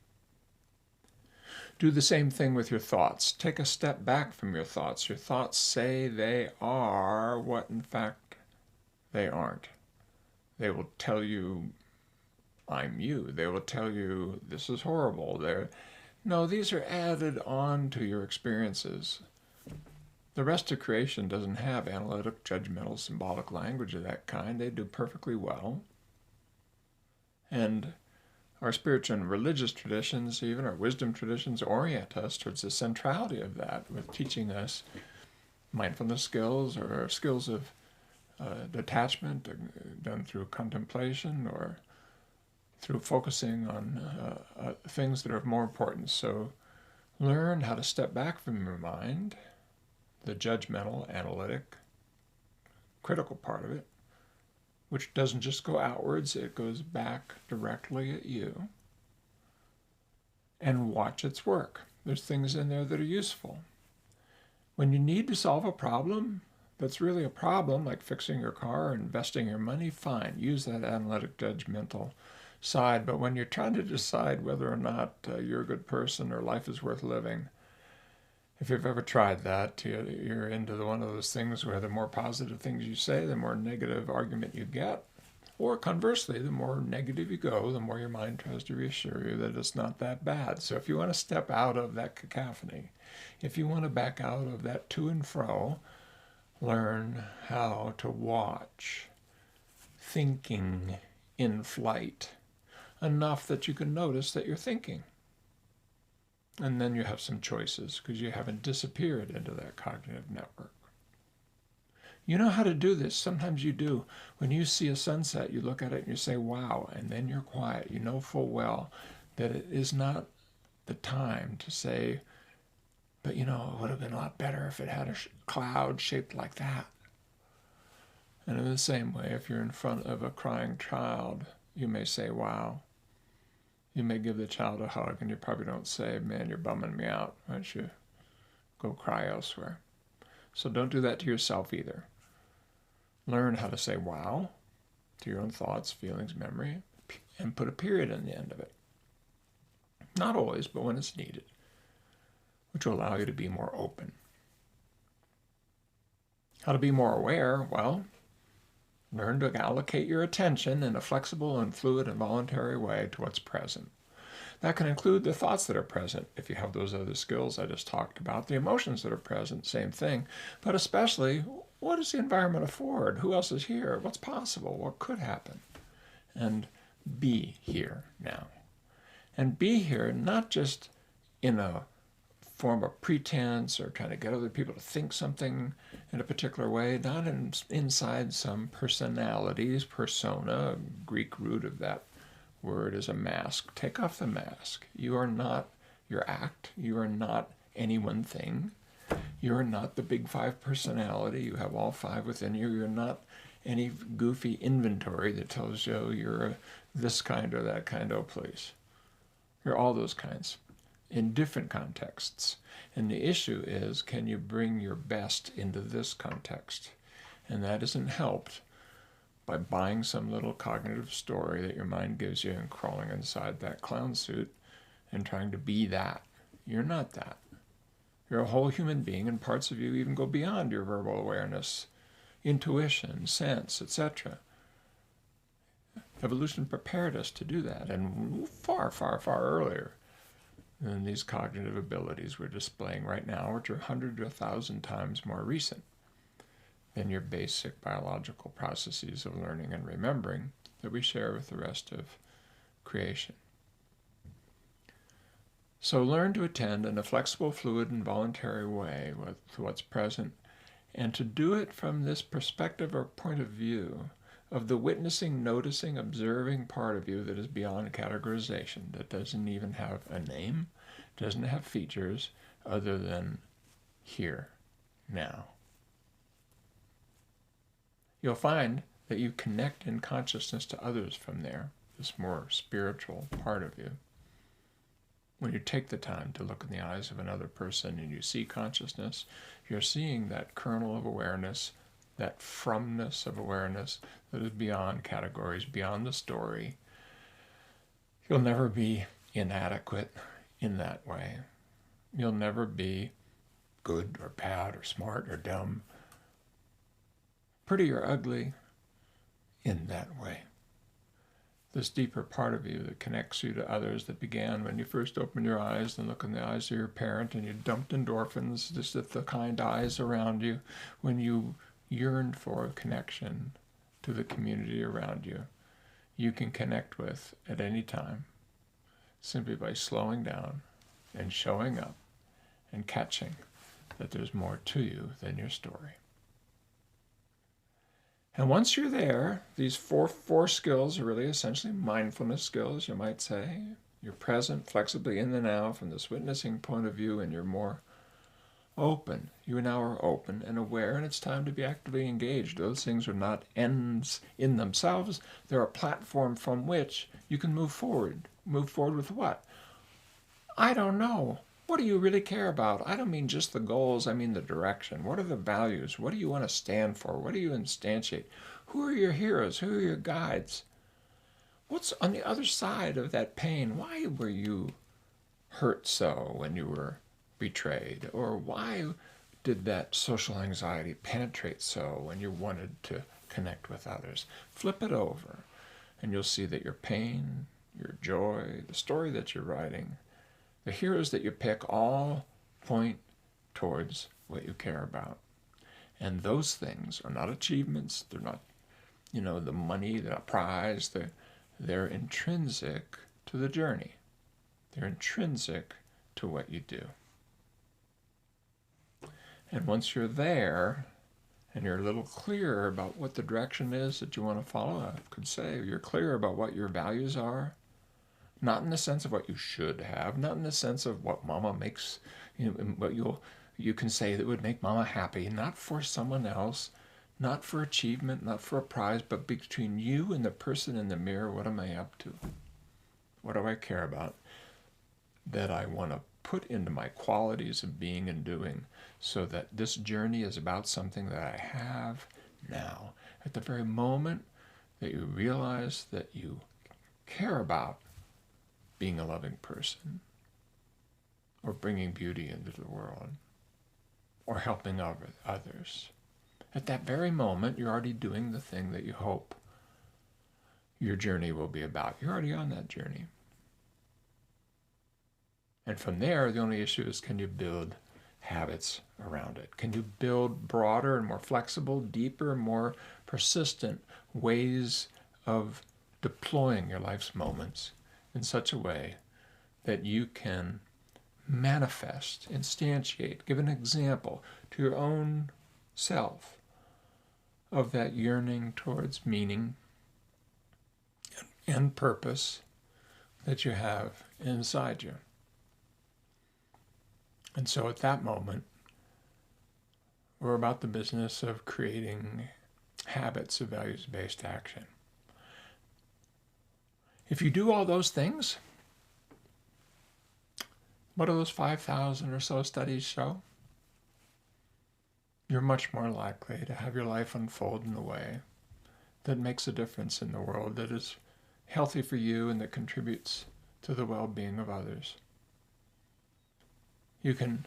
Do the same thing with your thoughts. Take a step back from your thoughts. Your thoughts say they are what in fact they aren't. They will tell you, I'm you. They will tell you, this is horrible. No, these are added on to your experiences. The rest of creation doesn't have analytic, judgmental, symbolic language of that kind. They do perfectly well. And our spiritual and religious traditions, even our wisdom traditions, orient us towards the centrality of that, with teaching us mindfulness skills or skills of detachment done through contemplation or through focusing on things that are of more importance. So learn how to step back from your mind, the judgmental, analytic, critical part of it, which doesn't just go outwards, it goes back directly at you, and watch its work. There's things in there that are useful. When you need to solve a problem that's really a problem, like fixing your car or investing your money, fine, use that analytic, judgmental side. But when you're trying to decide whether or not you're a good person or life is worth living, if you've ever tried that, you're into one of those things where the more positive things you say, the more negative argument you get. Or conversely, the more negative you go, the more your mind tries to reassure you that it's not that bad. So if you want to step out of that cacophony, if you want to back out of that to and fro, learn how to watch thinking in flight enough that you can notice that you're thinking. And then you have some choices because you haven't disappeared into that cognitive network. You know how to do this. Sometimes you do. When you see a sunset, you look at it and you say, wow, and then you're quiet. You know full well that it is not the time to say, but you know, it would have been a lot better if it had a cloud shaped like that. And in the same way, if you're in front of a crying child, you may say, wow. You may give the child a hug, and you probably don't say, man, you're bumming me out. Why don't you go cry elsewhere? So don't do that to yourself either. Learn how to say wow to your own thoughts, feelings, memory, and put a period in the end of it. Not always, but when it's needed, which will allow you to be more open. How to be more aware? Well, learn to allocate your attention in a flexible and fluid and voluntary way to what's present. That can include the thoughts that are present, if you have those other skills I just talked about, the emotions that are present, same thing, but especially, what does the environment afford? Who else is here? What's possible? What could happen? And be here now. And be here not just in a form of pretense or trying to get other people to think something in a particular way, not inside some personalities, persona, Greek root of that word is a mask. Take off the mask. You are not your act. You are not any one thing. You are not the big five personality. You have all five within you. You're not any goofy inventory that tells you you're this kind or that kind. Oh, please. You're all those kinds in different contexts. And the issue is, can you bring your best into this context? And that isn't helped by buying some little cognitive story that your mind gives you and crawling inside that clown suit and trying to be that. You're not that. You're a whole human being, and parts of you even go beyond your verbal awareness, intuition, sense, etc. Evolution prepared us to do that, and far, far, far earlier than these cognitive abilities we're displaying right now, which are 100 to 1,000 times more recent than your basic biological processes of learning and remembering that we share with the rest of creation. So learn to attend in a flexible, fluid, and voluntary way with what's present, and to do it from this perspective or point of view of the witnessing, noticing, observing part of you that is beyond categorization, that doesn't even have a name, doesn't have features other than here, now. You'll find that you connect in consciousness to others from there, this more spiritual part of you. When you take the time to look in the eyes of another person and you see consciousness, you're seeing that kernel of awareness, that fromness of awareness that is beyond categories, beyond the story. You'll never be inadequate in that way. You'll never be good or bad or smart or dumb, pretty or ugly in that way. This deeper part of you that connects you to others that began when you first opened your eyes and look in the eyes of your parent and you dumped endorphins just at the kind eyes around you, when you yearned for a connection to the community around you, you can connect with at any time simply by slowing down and showing up and catching that there's more to you than your story. And once you're there, these four skills are really essentially mindfulness skills, you might say. You're present flexibly in the now from this witnessing point of view, and you're more open. You now are open and aware, and it's time to be actively engaged. Those things are not ends in themselves. They're a platform from which you can move forward. Move forward with what? I don't know. What do you really care about? I don't mean just the goals, I mean the direction. What are the values? What do you want to stand for? What do you instantiate? Who are your heroes? Who are your guides? What's on the other side of that pain? Why were you hurt so when you were betrayed? Or why did that social anxiety penetrate so when you wanted to connect with others? Flip it over. and you'll see that your pain, your joy, the story that you're writing, the heroes that you pick all point towards what you care about. And those things are not achievements. They're not, the money, the prize. They're intrinsic to the journey. They're intrinsic to what you do. And once you're there, and you're a little clearer about what the direction is that you want to follow, I could say you're clear about what your values are, not in the sense of what you should have, not in the sense of what mama makes, what you can say that would make mama happy, not for someone else, not for achievement, not for a prize, but between you and the person in the mirror. What am I up to? What do I care about that I want to put into my qualities of being and doing, so that this journey is about something that I have now. At the very moment that you realize that you care about being a loving person, or bringing beauty into the world, or helping others, at that very moment you're already doing the thing that you hope your journey will be about. You're already on that journey. And from there, the only issue is, can you build habits around it? Can you build broader and more flexible, deeper, more persistent ways of deploying your life's moments in such a way that you can manifest, instantiate, give an example to your own self of that yearning towards meaning and purpose that you have inside you. And so at that moment, we're about the business of creating habits of values-based action. If you do all those things, what do those 5,000 or so studies show? You're much more likely to have your life unfold in a way that makes a difference in the world, that is healthy for you and that contributes to the well-being of others. You can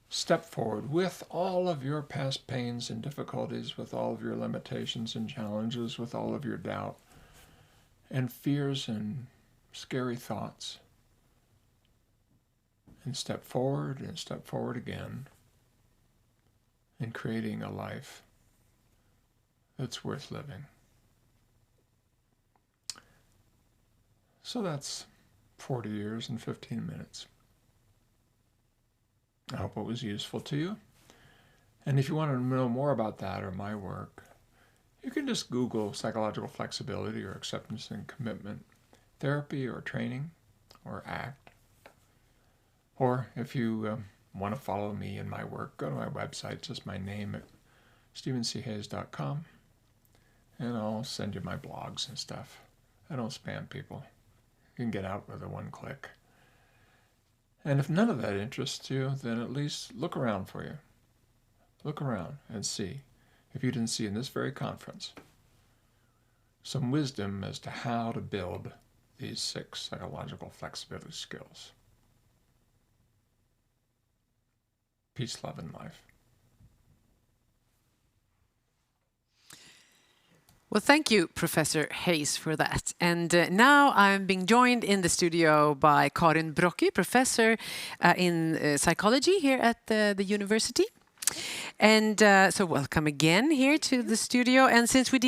step forward with all of your past pains and difficulties, with all of your limitations and challenges, with all of your doubt and fears and scary thoughts, and step forward again in creating a life that's worth living. So that's 40 years and 15 minutes. I hope it was useful to you. And if you want to know more about that or my work, you can just Google psychological flexibility or acceptance and commitment therapy or training or ACT. Or if you want to follow me and my work, go to my website, just my name at stephenchayes.com, and I'll send you my blogs and stuff. I don't spam people. You can get out with a one click. And if none of that interests you, then at least look around for you. Look around and see if you didn't see in this very conference some wisdom as to how to build these 6 psychological flexibility skills. Peace, love, and life. Well, thank you, Professor Hayes, for that. And now I'm being joined in the studio by Karin Brocki, professor in psychology here at the university. And so welcome again here to the studio. And since we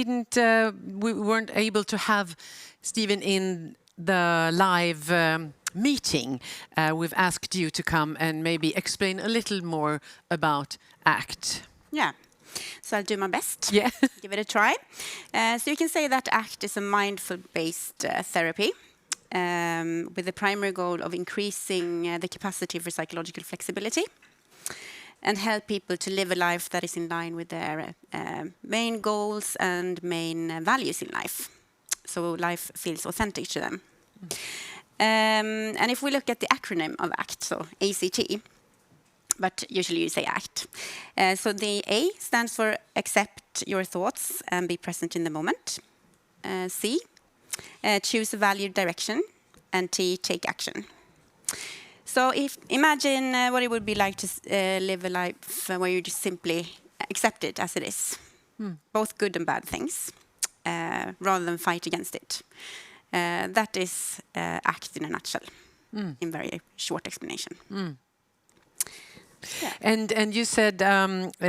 weren't able to have Stephen in the live meeting, we've asked you to come and maybe explain a little more about ACT. Yeah. So I'll do my best. Yeah. Give it a try. So you can say that ACT is a mindful-based therapy with the primary goal of increasing the capacity for psychological flexibility and help people to live a life that is in line with their main goals and main values in life. So life feels authentic to them. And if we look at the acronym of ACT, so ACT, but usually you say ACT. So the A stands for accept your thoughts and be present in the moment. C, choose a valued direction. And T, take action. So imagine what it would be like to live a life where you just simply accept it as it is. Both good and bad things. rather than fight against it. That is ACT in a nutshell, in very short explanation. Yeah. And you said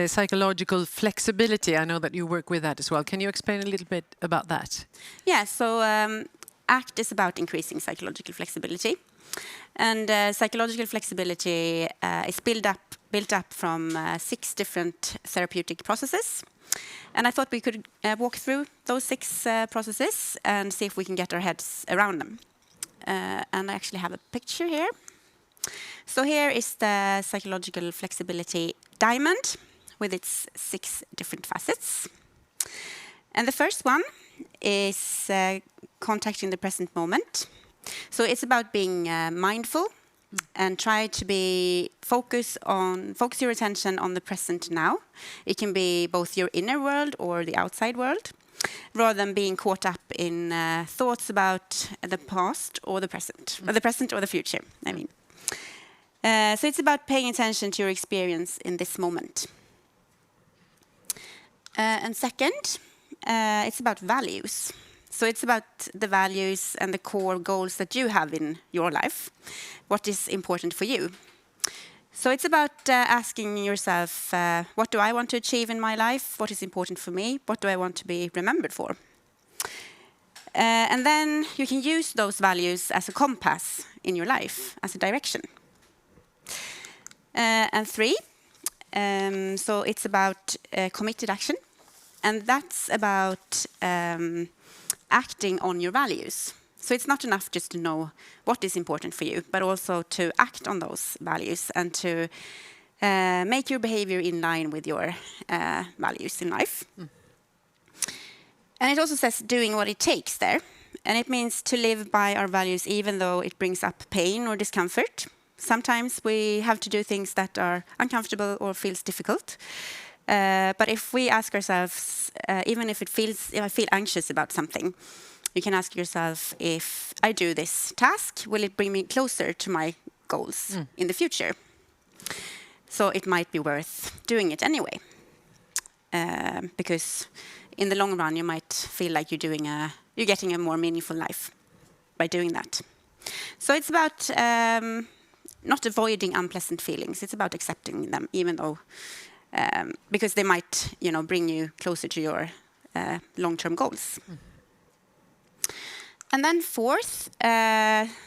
psychological flexibility. I know that you work with that as well. Can you explain a little bit about that? Yeah, so ACT is about increasing psychological flexibility. And psychological flexibility is built up from 6 different therapeutic processes. And I thought we could walk through those 6 processes and see if we can get our heads around them. And I actually have a picture here. So here is the psychological flexibility diamond with its 6 different facets. And the first one is contacting the present moment. So it's about being mindful and try to focus your attention on the present now. It can be both your inner world or the outside world, rather than being caught up in thoughts about the past or the present, or the present or the future, I mean. So it's about paying attention to your experience in this moment. And second, it's about values. So it's about the values and the core goals that you have in your life. What is important for you? So it's about asking yourself, what do I want to achieve in my life? What is important for me? What do I want to be remembered for? And then you can use those values as a compass in your life, as a direction. And 3, so it's about committed action. And that's about acting on your values. So it's not enough just to know what is important for you, but also to act on those values and to make your behavior in line with your values in life. And it also says doing what it takes there. And it means to live by our values even though it brings up pain or discomfort. Sometimes we have to do things that are uncomfortable or feels difficult. But if we ask ourselves, even if I feel anxious about something, you can ask yourself, if I do this task, will it bring me closer to my goals in the future? So it might be worth doing it anyway. Because in the long run, you might feel like you're getting a more meaningful life by doing that. So it's about not avoiding unpleasant feelings. It's about accepting them, even though because they might, bring you closer to your long-term goals. And then 4th,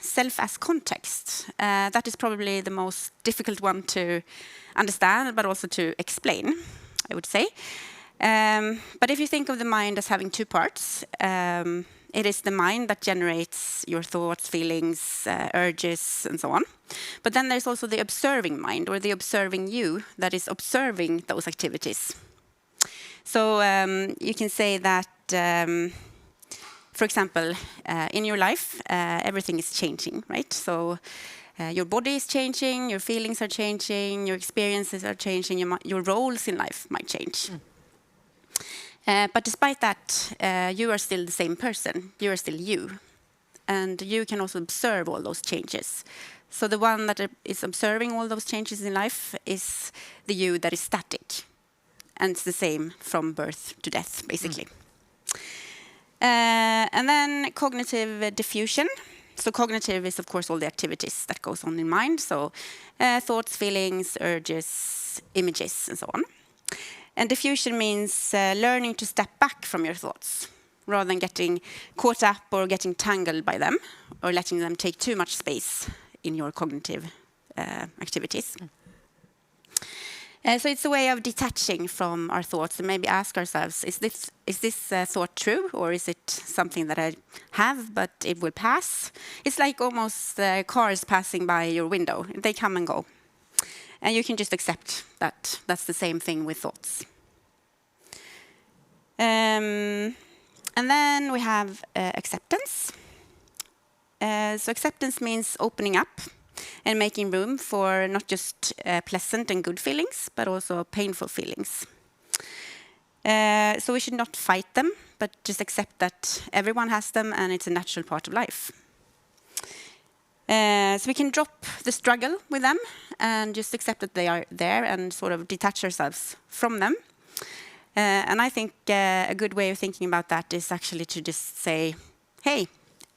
self as context. That is probably the most difficult one to understand, but also to explain, I would say. But if you think of the mind as having 2 parts, it is the mind that generates your thoughts, feelings, urges, and so on. But then there's also the observing mind, or the observing you, that is observing those activities. So you can say that, for example, in your life, everything is changing, right? So your body is changing, your feelings are changing, your experiences are changing, your roles in life might change. But despite that, you are still the same person. You are still you. And you can also observe all those changes. So the one that is observing all those changes in life is the you that is static. And it's the same from birth to death, basically. And then cognitive diffusion. So cognitive is, of course, all the activities that goes on in mind. So thoughts, feelings, urges, images, and so on. And diffusion means learning to step back from your thoughts rather than getting caught up or getting tangled by them or letting them take too much space in your cognitive activities. So it's a way of detaching from our thoughts and maybe ask ourselves, is this thought true, or is it something that I have but it will pass? It's like almost cars passing by your window. They come and go. And you can just accept that that's the same thing with thoughts. And then we have acceptance. So acceptance means opening up and making room for not just pleasant and good feelings, but also painful feelings. So we should not fight them, but just accept that everyone has them and it's a natural part of life. So we can drop the struggle with them and just accept that they are there and sort of detach ourselves from them. And I think a good way of thinking about that is actually to just say, hey,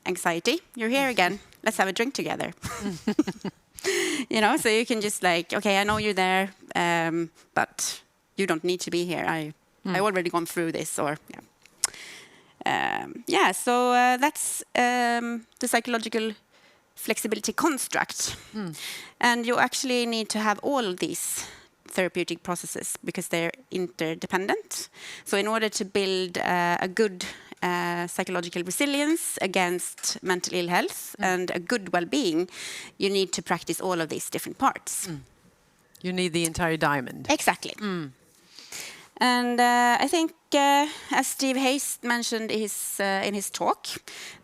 anxiety, you're here again. Let's have a drink together. You know, so you can just like, okay, I know you're there, but you don't need to be here. I already gone through this, or so that's the psychological flexibility construct. And you actually need to have all of these therapeutic processes because they're interdependent. So in order to build a good psychological resilience against mental ill health and a good well-being, you need to practice all of these different parts. You need the entire diamond. Exactly. And I think, as Steve Hayes mentioned in his talk,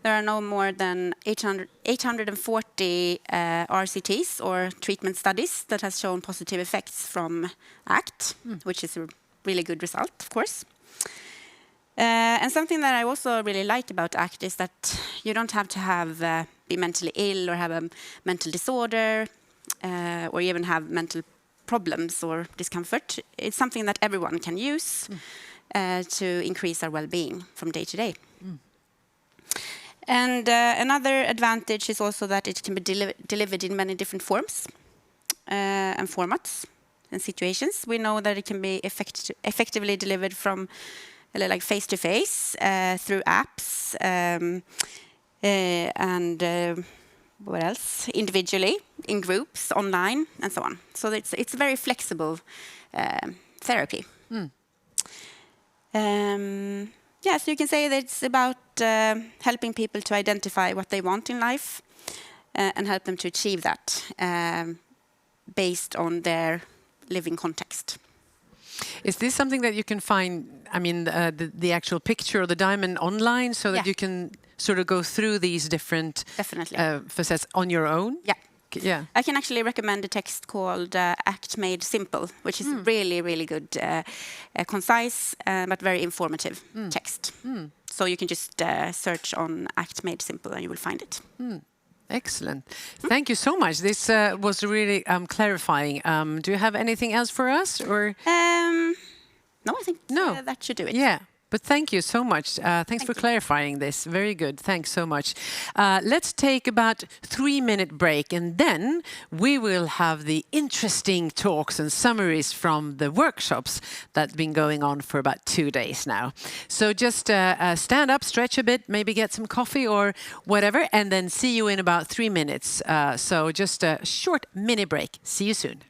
there are no more than 840 RCTs, or treatment studies, that has shown positive effects from ACT, which is a really good result, of course. And something that I also really like about ACT is that you don't have to be mentally ill or have a mental disorder or even have mental problems or discomfort. It's something that everyone can use to increase our well-being from day to day. And another advantage is also that it can be delivered in many different forms and formats and situations. We know that it can be effectively delivered from like face-to-face, through apps, and what else? Individually, in groups, online, and so on. So it's a very flexible therapy. So you can say that it's about helping people to identify what they want in life and help them to achieve that based on their living context. Is this something that you can find, I mean, the actual picture of the diamond online, so that you can sort of go through these different facets on your own? Yeah. I can actually recommend a text called ACT Made Simple, which is really, really good, concise, but very informative text. So you can just search on ACT Made Simple and you will find it. Excellent. Thank you so much. This was really clarifying. Do you have anything else for us? Or no, I think that should do it. Yeah. But thank you so much. Thanks for clarifying this. Very good. Thanks so much. Let's take about 3-minute break, and then we will have the interesting talks and summaries from the workshops that have been going on for about 2 days now. So just stand up, stretch a bit, maybe get some coffee or whatever, and then see you in about 3 minutes. So just a short mini break. See you soon.